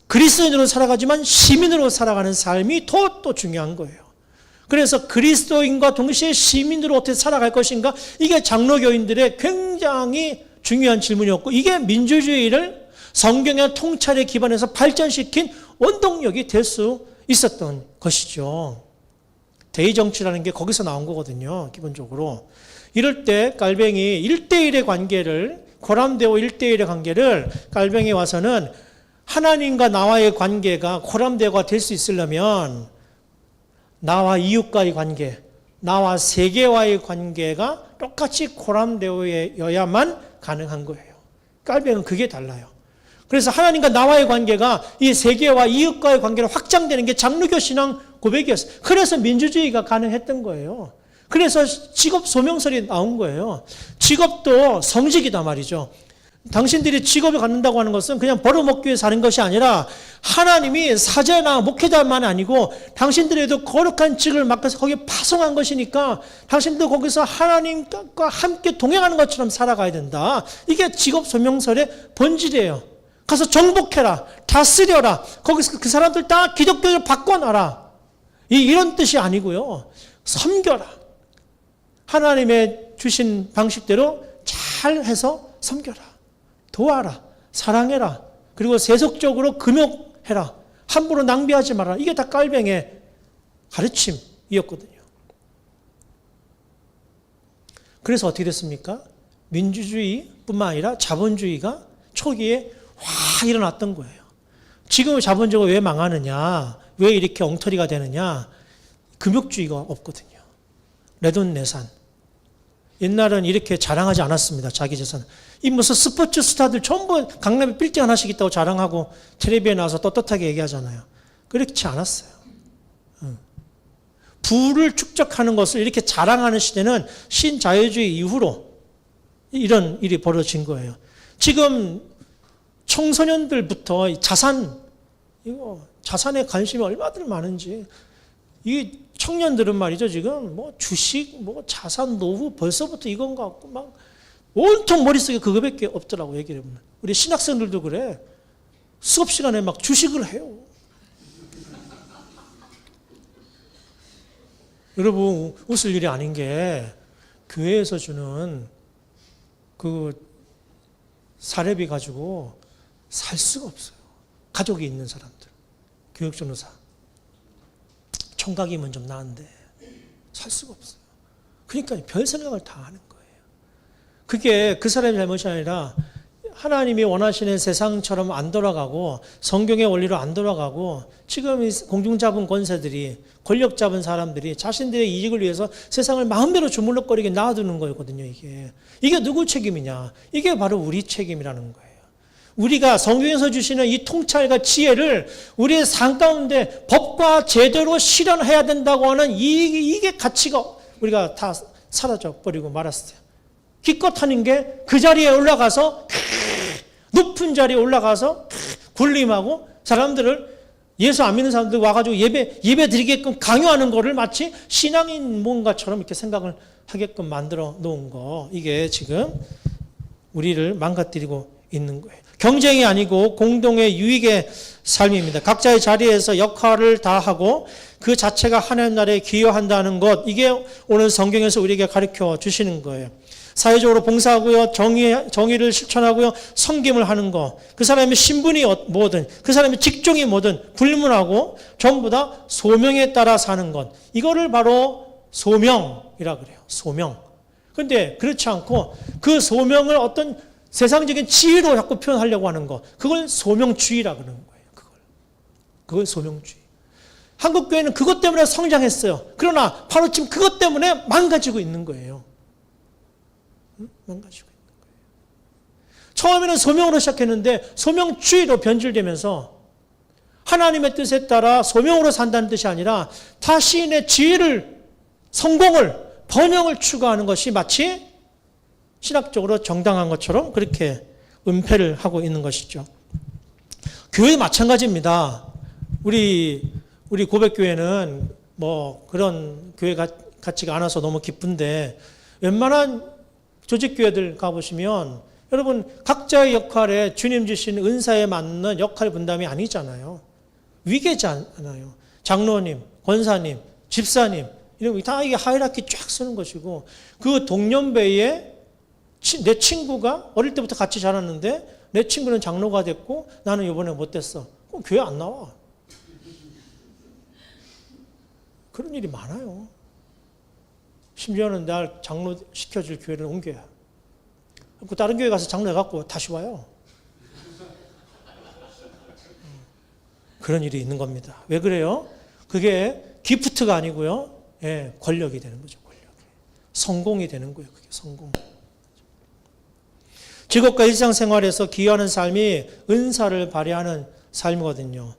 그리스도인으로 살아가지만 시민으로 살아가는 삶이 또 중요한 거예요. 그래서 그리스도인과 동시에 시민으로 어떻게 살아갈 것인가 이게 장로교인들의 굉장히 중요한 질문이었고 이게 민주주의를 성경의 통찰에 기반해서 발전시킨 원동력이 될 수 있었던 것이죠. 대의정치라는 게 거기서 나온 거거든요. 기본적으로. 이럴 때 깔뱅이 1대1의 관계를 코람데오 1대1의 관계를 깔뱅이 와서는 하나님과 나와의 관계가 코람데오가 될 수 있으려면 나와 이웃과의 관계, 나와 세계와의 관계가 똑같이 코람데오여야만 가능한 거예요. 깔뱅은 그게 달라요. 그래서 하나님과 나와의 관계가 이 세계와 이웃과의 관계로 확장되는 게 장로교 신앙 고백이었어요. 그래서 민주주의가 가능했던 거예요. 그래서 직업 소명설이 나온 거예요. 직업도 성직이다 말이죠. 당신들이 직업을 갖는다고 하는 것은 그냥 벌어먹기 위해 사는 것이 아니라 하나님이 사제나 목회자만 아니고 당신들에도 거룩한 직을 맡겨서 거기에 파송한 것이니까 당신도 거기서 하나님과 함께 동행하는 것처럼 살아가야 된다. 이게 직업 소명설의 본질이에요. 가서 정복해라. 다스려라. 거기서 그 사람들 다 기독교를 바꿔놔라. 이런 뜻이 아니고요. 섬겨라. 하나님의 주신 방식대로 잘 해서 섬겨라. 도와라. 사랑해라. 그리고 세속적으로 금욕해라. 함부로 낭비하지 마라. 이게 다 깔뱅의 가르침이었거든요. 그래서 어떻게 됐습니까? 민주주의뿐만 아니라 자본주의가 초기에 확 일어났던 거예요. 지금 자본주의가 왜 망하느냐, 왜 이렇게 엉터리가 되느냐, 금욕주의가 없거든요. 내돈내산. 옛날은 이렇게 자랑하지 않았습니다. 자기 재산. 이 무슨 스포츠 스타들 전부 강남에 빌딩 하나씩 있다고 자랑하고 텔레비에 나와서 떳떳하게 얘기하잖아요. 그렇지 않았어요. 부를 축적하는 것을 이렇게 자랑하는 시대는 신자유주의 이후로 이런 일이 벌어진 거예요. 지금 청소년들부터 자산에 관심이 얼마나 많은지, 이 청년들은 말이죠, 지금 뭐 주식, 뭐 자산, 노후 벌써부터 이건 것 같고 막 온통 머릿속에 그거밖에 없더라고, 얘기를 해보면. 우리 신학생들도 그래. 수업 시간에 막 주식을 해요. 여러분, 웃을 일이 아닌 게 교회에서 주는 그 사례비 가지고 살 수가 없어요. 가족이 있는 사람들. 교육전도사. 총각이면 좀 나은데 살 수가 없어요. 그러니까 별 생각을 다 하는 거예요. 그게 그 사람의 잘못이 아니라 하나님이 원하시는 세상처럼 안 돌아가고 성경의 원리로 안 돌아가고 지금 이 공중 잡은 권세들이, 권력 잡은 사람들이 자신들의 이익을 위해서 세상을 마음대로 주물럭거리게 놔두는 거거든요. 이게 누구 책임이냐? 이게 바로 우리 책임이라는 거예요. 우리가 성경에서 주시는 이 통찰과 지혜를 우리의 삶 가운데 법과 제대로 실현해야 된다고 하는 이게 가치가 우리가 다 사라져 버리고 말았어요. 기껏 하는 게 그 자리에 올라가서 높은 자리에 올라가서 군림하고 사람들을, 예수 안 믿는 사람들 와가지고 예배 드리게끔 강요하는 거를 마치 신앙인 뭔가처럼 이렇게 생각을 하게끔 만들어 놓은 거, 이게 지금 우리를 망가뜨리고 있는 거예요. 경쟁이 아니고 공동의 유익의 삶입니다. 각자의 자리에서 역할을 다하고 그 자체가 하나님 나라에 기여한다는 것, 이게 오늘 성경에서 우리에게 가르쳐 주시는 거예요. 사회적으로 봉사하고요, 정의를 실천하고요, 섬김을 하는 거, 그 사람의 신분이 뭐든, 그 사람의 직종이 뭐든 불문하고 전부 다 소명에 따라 사는 것, 이거를 바로 소명이라 그래요. 소명. 근데 그렇지 않고 그 소명을 어떤 세상적인 지혜로 자꾸 표현하려고 하는 거, 그걸 소명주의라 그러는 거예요. 그걸 소명주의. 한국 교회는 그것 때문에 성장했어요. 그러나 바로 지금 그것 때문에 망가지고 있는 거예요. 망가지고 있는 거예요. 처음에는 소명으로 시작했는데 소명주의로 변질되면서 하나님의 뜻에 따라 소명으로 산다는 뜻이 아니라 타시인의 지혜를, 성공을, 번영을 추구하는 것이 마치 신학적으로 정당한 것처럼 그렇게 은폐를 하고 있는 것이죠. 교회 마찬가지입니다. 우리 고백교회는 뭐 그런 교회 같지가 않아서 너무 기쁜데, 웬만한 조직교회들 가보시면 여러분 각자의 역할에 주님 주신 은사에 맞는 역할 분담이 아니잖아요. 위계지 않아요. 장로님, 권사님, 집사님, 이런 다 이게 하이라키 쫙 쓰는 것이고, 그 동년배에 내 친구가 어릴 때부터 같이 자랐는데 내 친구는 장로가 됐고 나는 이번에 못 됐어. 그럼 교회 안 나와. 그런 일이 많아요. 심지어는 날 장로 시켜줄 교회를 옮겨야. 그 다른 교회 가서 장로 해갖고 다시 와요. 그런 일이 있는 겁니다. 왜 그래요? 그게 기프트가 아니고요. 예, 권력이 되는 거죠. 권력이. 성공이 되는 거예요. 그게 성공. 직업과 일상생활에서 기여하는 삶이 은사를 발휘하는 삶이거든요.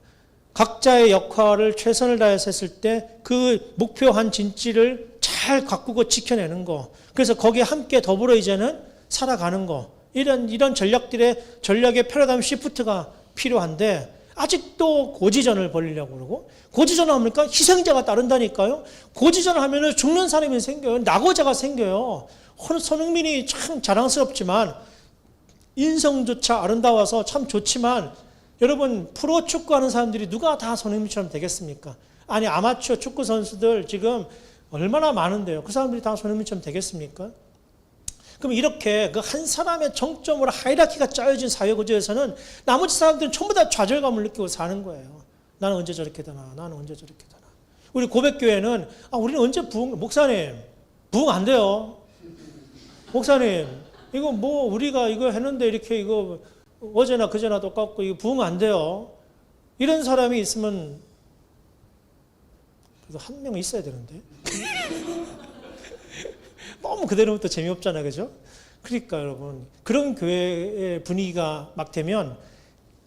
각자의 역할을 최선을 다해서 했을 때 그 목표한 진지를 잘 가꾸고 지켜내는 거. 그래서 거기에 함께 더불어 이제는 살아가는 거. 이런 전략의 패러다임 시프트가 필요한데 아직도 고지전을 벌이려고 그러고, 고지전을 하니까 희생자가 따른다니까요. 고지전을 하면 죽는 사람이 생겨요. 낙오자가 생겨요. 손흥민이 참 자랑스럽지만 인성조차 아름다워서 참 좋지만, 여러분 프로 축구하는 사람들이 누가 다 손흥민처럼 되겠습니까? 아니 아마추어 축구 선수들 지금 얼마나 많은데요. 그 사람들이 다 손흥민처럼 되겠습니까? 그럼 이렇게 그 한 사람의 정점으로 하이라키가 짜여진 사회 구조에서는 나머지 사람들은 전부 다 좌절감을 느끼고 사는 거예요. 나는 언제 저렇게 되나? 나는 언제 저렇게 되나? 우리 고백교회는 우리는 언제 목사님 부흥 안 돼요. 목사님 이거 뭐 우리가 이거 했는데 이렇게 이거 어제나 그제나 똑같고 이거 부흥 안 돼요. 이런 사람이 있으면 그래도 한 명 있어야 되는데. 너무 그대로면 또 재미없잖아요. 그죠? 그러니까 여러분, 그런 교회의 분위기가 막 되면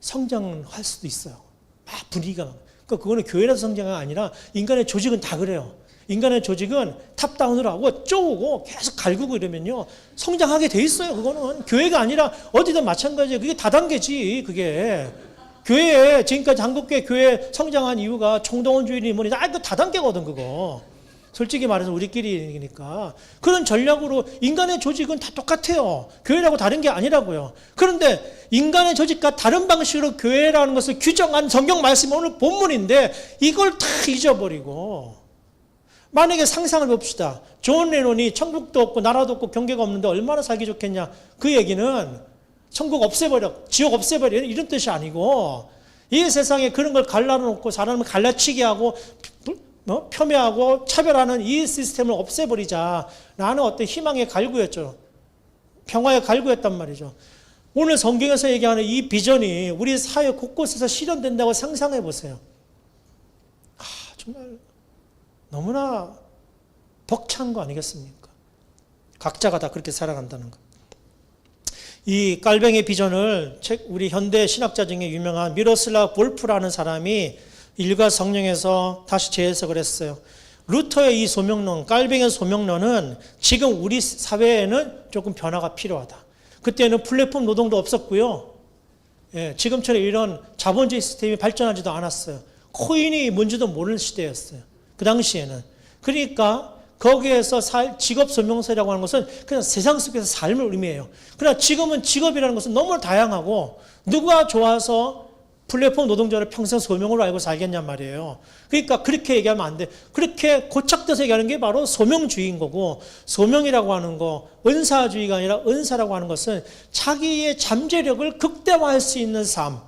성장할 수도 있어요. 막 분위기가. 그러니까 그거는 교회라서 성장이 아니라 인간의 조직은 다 그래요. 인간의 조직은 탑다운을 하고 쪼우고 계속 갈구고 이러면요. 성장하게 돼 있어요. 그거는 교회가 아니라 어디든 마찬가지예요. 그게 다단계지, 그게. 교회에, 지금까지 한국교회 교회 성장한 이유가 총동원주의니 뭐니, 그 다단계거든, 그거. 솔직히 말해서 우리끼리니까. 그런 전략으로 인간의 조직은 다 똑같아요. 교회라고 다른 게 아니라고요. 그런데 인간의 조직과 다른 방식으로 교회라는 것을 규정한 성경 말씀이 오늘 본문인데 이걸 다 잊어버리고, 만약에 상상을 봅시다. 존 레논이 천국도 없고 나라도 없고 경계가 없는데 얼마나 살기 좋겠냐. 그 얘기는 천국 없애버려, 지옥 없애버려, 이런 뜻이 아니고, 이 세상에 그런 걸 갈라놓고 사람을 갈라치게 하고 폄훼하고 차별하는 이 시스템을 없애버리자라는 어떤 희망의 갈구였죠. 평화의 갈구였단 말이죠. 오늘 성경에서 얘기하는 이 비전이 우리 사회 곳곳에서 실현된다고 상상해 보세요. 정말 너무나 벅찬 거 아니겠습니까? 각자가 다 그렇게 살아간다는 거. 이 깔뱅이 비전을 우리 현대 신학자 중에 유명한 미로슬라브 볼프라는 사람이 일과 성령에서 다시 재해석을 했어요. 루터의 이 소명론, 깔뱅이의 소명론은 지금 우리 사회에는 조금 변화가 필요하다. 그때는 플랫폼 노동도 없었고요. 지금처럼 이런 자본주의 시스템이 발전하지도 않았어요. 코인이 뭔지도 모르는 시대였어요. 그 당시에는. 그러니까 거기에서 직업 소명서라고 하는 것은 그냥 세상 속에서 삶을 의미해요. 그러나 지금은 직업이라는 것은 너무 다양하고 누가 좋아서 플랫폼 노동자를 평생 소명으로 알고 살겠냔 말이에요. 그러니까 그렇게 얘기하면 안 돼. 그렇게 고착돼서 얘기하는 게 바로 소명주의인 거고, 소명이라고 하는 거, 은사주의가 아니라 은사라고 하는 것은 자기의 잠재력을 극대화할 수 있는 삶,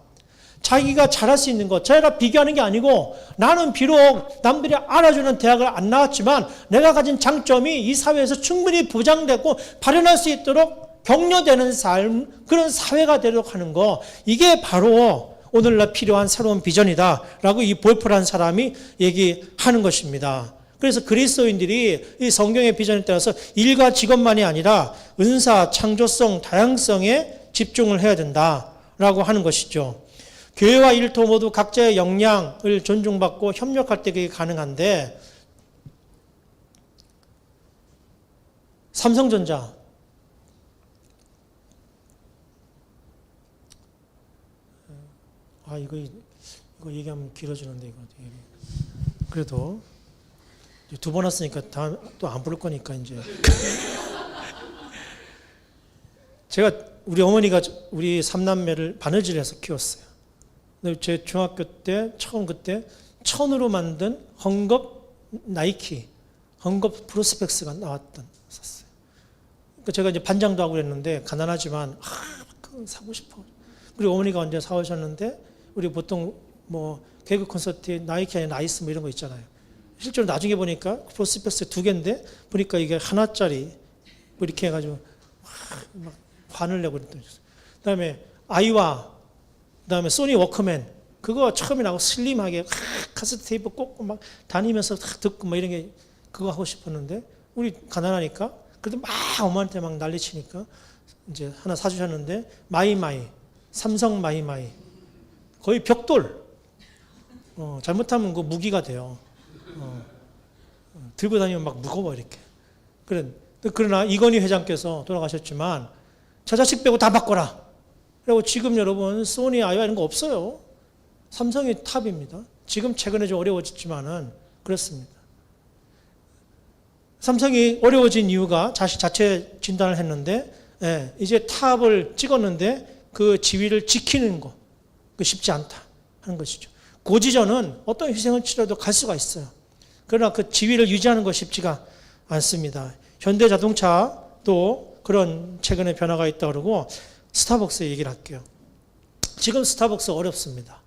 자기가 잘할 수 있는 것, 자기가 비교하는 게 아니고, 나는 비록 남들이 알아주는 대학을 안 나왔지만 내가 가진 장점이 이 사회에서 충분히 보장되고 발현할 수 있도록 격려되는 삶, 그런 사회가 되도록 하는 거, 이게 바로 오늘날 필요한 새로운 비전이다라고 이 볼프라는 사람이 얘기하는 것입니다. 그래서 그리스도인들이 이 성경의 비전에 따라서 일과 직업만이 아니라 은사, 창조성, 다양성에 집중을 해야 된다라고 하는 것이죠. 교회와 일터 모두 각자의 역량을 존중받고 협력할 때 그게 가능한데, 삼성전자, 이거 얘기하면 길어지는데, 이거. 그래도 두 번 왔으니까 다음 또 안 부를 거니까 이제. 제가 우리 어머니가 우리 삼남매를 바느질해서 키웠어요. 근데 제 중학교 때 처음 그때 천으로 만든 헝겊 나이키, 헝겊 프로스펙스가 나왔던 샀어요. 그러니까 제가 이제 반장도 하고 그랬는데 가난하지만 그거 사고 싶어. 그리고 어머니가 언제 사오셨는데, 우리 보통 뭐 개그 콘서트에 나이키 아니라 나이스 뭐 이런 거 있잖아요. 실제로 나중에 보니까 프로스펙스 2개인데 보니까 이게 하나짜리 뭐 이렇게 해가지고 막 화를 내고 그랬더니, 그다음에 아이와, 그다음에 소니 워크맨, 그거 처음에 나고 슬림하게 카세트 테이프 꽂고 막 다니면서 듣고 뭐 이런 게 그거 하고 싶었는데, 우리 가난하니까 그래도 막 엄마한테 막 난리치니까 이제 하나 사주셨는데, 마이마이, 삼성 마이마이, 거의 벽돌. 잘못하면 그 무기가 돼요. 들고 다니면 막 무거워 이렇게. 그러나 이건희 회장께서 돌아가셨지만 저 자식 빼고 다 바꿔라. 그리고 지금 여러분 소니, 아이와 이런 거 없어요. 삼성이 탑입니다. 지금 최근에 좀 어려워졌지만은 그렇습니다. 삼성이 어려워진 이유가 자체 진단을 했는데, 이제 탑을 찍었는데 그 지위를 지키는 거, 그 쉽지 않다 하는 것이죠. 고지전은 어떤 희생을 치러도 갈 수가 있어요. 그러나 그 지위를 유지하는 것 쉽지가 않습니다. 현대자동차도 그런 최근에 변화가 있다고 그러고, 스타벅스 얘기를 할게요. 지금 스타벅스 어렵습니다.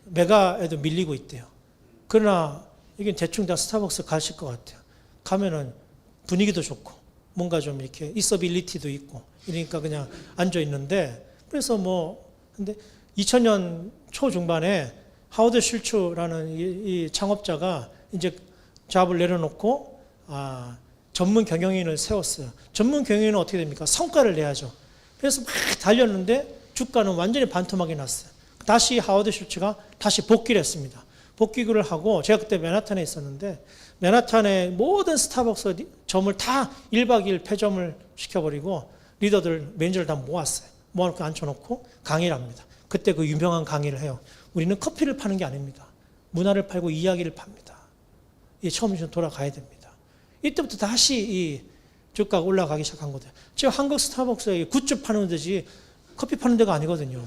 메가에도 밀리고 있대요. 그러나 이게 대충 다 스타벅스 가실 것 같아요. 가면은 분위기도 좋고 뭔가 좀 이렇게 있어빌리티도 있고 이러니까 그냥 앉아 있는데, 그래서 근데 2000년 초중반에 하워드 슐츠라는 이 창업자가 이제 잡을 내려놓고 전문 경영인을 세웠어요. 전문 경영인은 어떻게 됩니까? 성과를 내야죠. 그래서 막 달렸는데 주가는 완전히 반토막이 났어요. 다시 하워드 슐츠가 다시 복귀를 했습니다. 복귀를 하고, 제가 그때 맨하탄에 있었는데 맨하탄의 모든 스타벅스 점을 다 1박 2일 폐점을 시켜버리고 리더들, 매니저를 다 모았어요. 모아놓고 앉혀놓고 강의를 합니다. 그때 그 유명한 강의를 해요. 우리는 커피를 파는 게 아닙니다. 문화를 팔고 이야기를 팝니다. 이 처음부터 돌아가야 됩니다. 이때부터 다시 이 주가가 올라가기 시작한 거죠. 지금 한국 스타벅스에 굿즈 파는 데지 커피 파는 데가 아니거든요.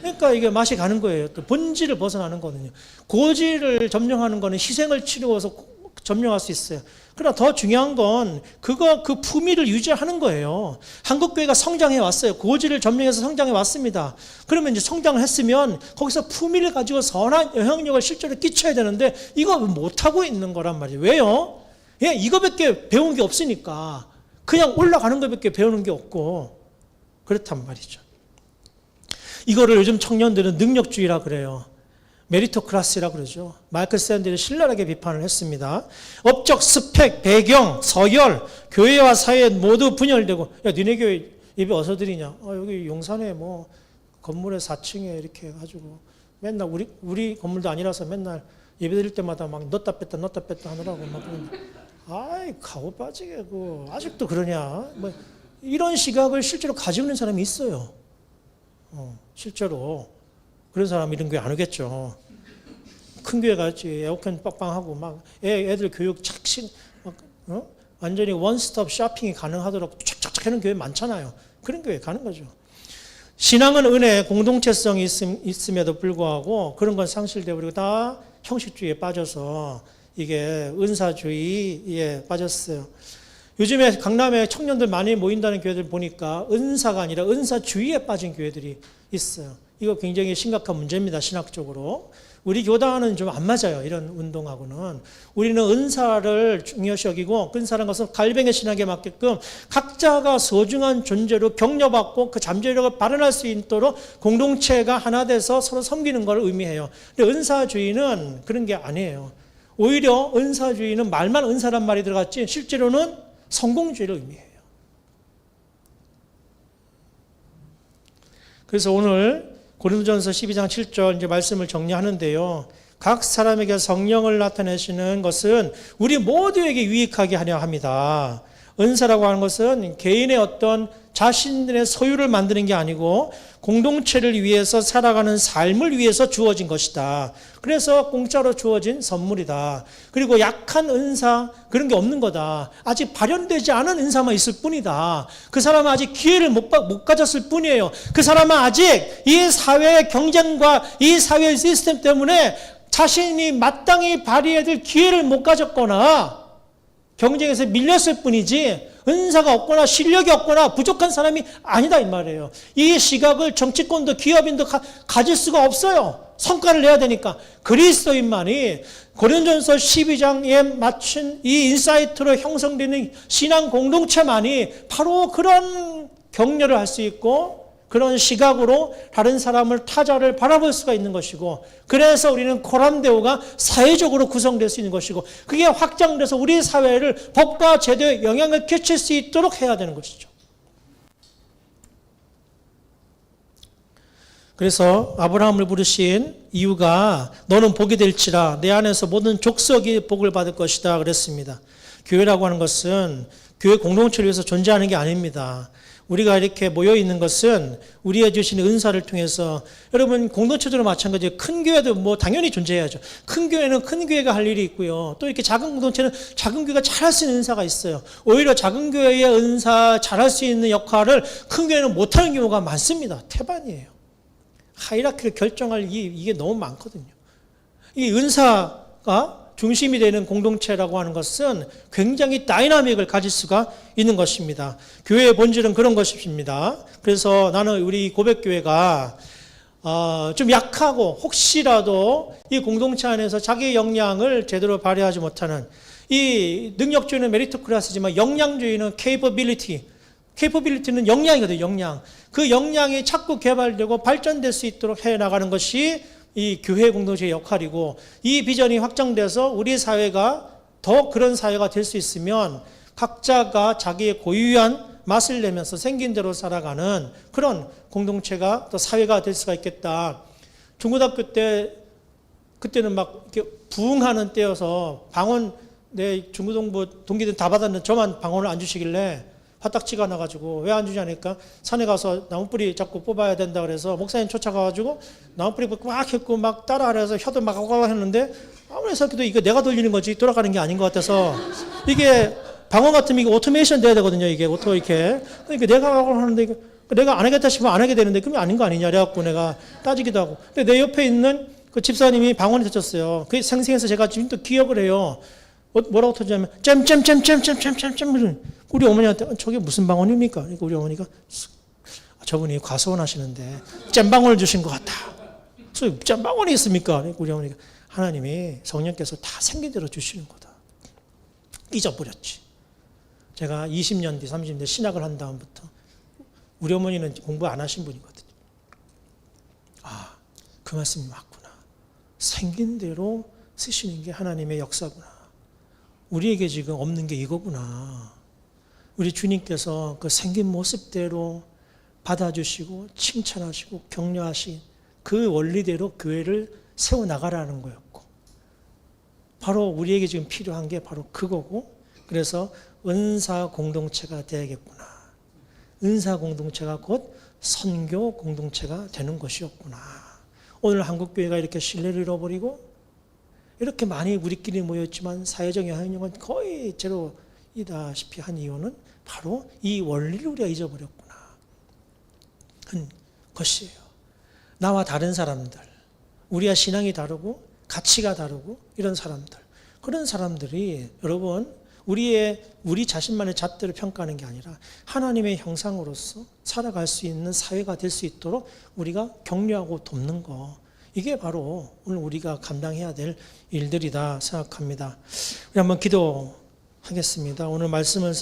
그러니까 이게 맛이 가는 거예요. 또 본질을 벗어나는 거거든요. 고질을 점령하는 거는 희생을 치르어서 점령할 수 있어요. 그러나 더 중요한 건 그 품위를 유지하는 거예요. 한국교회가 성장해 왔어요. 고질을 점령해서 성장해 왔습니다. 그러면 이제 성장을 했으면 거기서 품위를 가지고 선한 영향력을 실제로 끼쳐야 되는데 이거 못하고 있는 거란 말이에요. 왜요? 예, 이거밖에 배운 게 없으니까. 그냥 올라가는 것밖에 배우는 게 없고 그렇단 말이죠. 이거를 요즘 청년들은 능력주의라 그래요. 메리토크라시라 그러죠. 마이클 샌들이 신랄하게 비판을 했습니다. 업적, 스펙, 배경, 서열, 교회와 사회 모두 분열되고, 야, 니네 교회 예배 어디서 드리냐? 여기 용산에 뭐 건물에 4층에 이렇게 해가지고 맨날 우리 건물도 아니라서 맨날 예배 드릴 때마다 막 넣었다 뺐다 하느라고 막 아이 가오 빠지게 아직도 그러냐? 뭐 이런 시각을 실제로 가지고 있는 사람이 있어요. 실제로. 그런 사람 이런 교회 안 오겠죠. 큰 교회 가지 에어컨 빵빵하고 막 애들 교육 착신 완전히 원스톱 쇼핑이 가능하도록 쫙쫙쫙 하는 교회 많잖아요. 그런 교회 가는 거죠. 신앙은 은혜, 공동체성이 있음에도 불구하고 그런 건 상실되어 버리고 다 형식주의에 빠져서 이게 은사주의에 빠졌어요. 요즘에 강남에 청년들 많이 모인다는 교회들 보니까 은사가 아니라 은사주의에 빠진 교회들이 있어요. 이거 굉장히 심각한 문제입니다. 신학적으로. 우리 교단은 좀 안 맞아요. 이런 운동하고는. 우리는 은사를 중요시 여기고 은사라는 것은 갈뱅의 신학에 맞게끔 각자가 소중한 존재로 격려받고 그 잠재력을 발현할 수 있도록 공동체가 하나 돼서 서로 섬기는 걸 의미해요. 근데 은사주의는 그런 게 아니에요. 오히려 은사주의는 말만 은사란 말이 들어갔지 실제로는 성공주의를 의미해요. 그래서 오늘 고린도전서 12장 7절 이제 말씀을 정리하는데요. 각 사람에게 성령을 나타내시는 것은 우리 모두에게 유익하게 하려 합니다. 은사라고 하는 것은 개인의 어떤 자신들의 소유를 만드는 게 아니고 공동체를 위해서 살아가는 삶을 위해서 주어진 것이다. 그래서 공짜로 주어진 선물이다. 그리고 약한 은사 그런 게 없는 거다. 아직 발현되지 않은 은사만 있을 뿐이다. 그 사람은 아직 기회를 못 가졌을 뿐이에요. 그 사람은 아직 이 사회의 경쟁과 이 사회의 시스템 때문에 자신이 마땅히 발휘해야 될 기회를 못 가졌거나 경쟁에서 밀렸을 뿐이지 은사가 없거나 실력이 없거나 부족한 사람이 아니다 이 말이에요. 이 시각을 정치권도 기업인도 가질 수가 없어요. 성과를 내야 되니까. 그리스도인만이 고린도전서 12장에 맞춘 이 인사이트로 형성되는 신앙 공동체만이 바로 그런 격려를 할 수 있고 그런 시각으로 다른 사람을 타자를 바라볼 수가 있는 것이고 그래서 우리는 코람데오가 사회적으로 구성될 수 있는 것이고 그게 확장돼서 우리 사회를 법과 제도에 영향을 끼칠 수 있도록 해야 되는 것이죠. 그래서 아브라함을 부르신 이유가 너는 복이 될지라 내 안에서 모든 족속이 복을 받을 것이다 그랬습니다. 교회라고 하는 것은 교회 공동체를 위해서 존재하는 게 아닙니다. 우리가 이렇게 모여 있는 것은 우리의 주신 은사를 통해서 여러분 공동체적으로 마찬가지예요. 큰 교회도 뭐 당연히 존재해야죠. 큰 교회는 큰 교회가 할 일이 있고요. 또 이렇게 작은 공동체는 작은 교회가 잘할 수 있는 은사가 있어요. 오히려 작은 교회의 은사 잘할 수 있는 역할을 큰 교회는 못하는 경우가 많습니다. 태반이에요. 하이라키를 결정할 이게 너무 많거든요. 이 은사가 중심이 되는 공동체라고 하는 것은 굉장히 다이나믹을 가질 수가 있는 것입니다. 교회의 본질은 그런 것입니다. 그래서 나는 우리 고백교회가 좀 약하고 혹시라도 이 공동체 안에서 자기 역량을 제대로 발휘하지 못하는 이 능력주의는 메리토크라시지만 역량주의는 capability는 역량이거든요. 역량. 그 역량이 자꾸 개발되고 발전될 수 있도록 해나가는 것이 이 교회 공동체의 역할이고, 이 비전이 확정돼서 우리 사회가 더 그런 사회가 될 수 있으면 각자가 자기의 고유한 맛을 내면서 생긴 대로 살아가는 그런 공동체가 또 사회가 될 수가 있겠다. 중고등학교 때 그때는 막 이렇게 부흥하는 때여서 방언 내 중고등부 동기들 다 받았는데 저만 방언을 안 주시길래 화딱지가 나가지고 왜 안 주냐니까 산에 가서 나무뿌리 자꾸 뽑아야 된다 그래서 목사님 쫓아가가지고 나무뿌리 막 했고 막 따라하래서 혀도 막 하고 했는데 아무리 생각해도 이거 내가 돌리는 거지 돌아가는 게 아닌 것 같아서 이게 방언 같으면 이게 오토메이션 돼야 되거든요. 이게 오토 이렇게 그러니까 내가 하고 하는데 이거 내가 안 하겠다 싶으면 안 하게 되는데 그러면 아닌 거 아니냐 그래갖고 내가 따지기도 하고 근데 내 옆에 있는 그 집사님이 방언이 터졌어요. 그게 생생해서 제가 지금도 기억을 해요. 뭐라고 터지냐면 잼 우리 어머니한테 저게 무슨 방언입니까? 그러니까 우리 어머니가 저분이 과소원하시는데 잼방언을 주신 것 같다. 그래서 잼방언이 있습니까? 그러니까 우리 어머니가 하나님이 성령께서 다 생긴 대로 주시는 거다. 잊어버렸지. 제가 20년 뒤 30년 뒤 신학을 한 다음부터 우리 어머니는 공부 안 하신 분이거든요. 아, 그 말씀이 맞구나. 생긴 대로 쓰시는 게 하나님의 역사구나. 우리에게 지금 없는 게 이거구나. 우리 주님께서 그 생긴 모습대로 받아주시고 칭찬하시고 격려하신 그 원리대로 교회를 세워나가라는 거였고 바로 우리에게 지금 필요한 게 바로 그거고 그래서 은사 공동체가 되야겠구나. 은사 공동체가 곧 선교 공동체가 되는 것이었구나. 오늘 한국교회가 이렇게 신뢰를 잃어버리고 이렇게 많이 우리끼리 모였지만 사회적 영향력은 거의 제로이다시피 한 이유는 바로 이 원리를 우리가 잊어버렸구나 한 것이에요. 나와 다른 사람들, 우리와 신앙이 다르고 가치가 다르고 이런 사람들, 그런 사람들이 여러분 우리 자신만의 잣대를 평가하는 게 아니라 하나님의 형상으로서 살아갈 수 있는 사회가 될 수 있도록 우리가 격려하고 돕는 거, 이게 바로 오늘 우리가 감당해야 될 일들이다 생각합니다. 우리 한번 기도하겠습니다. 오늘 말씀을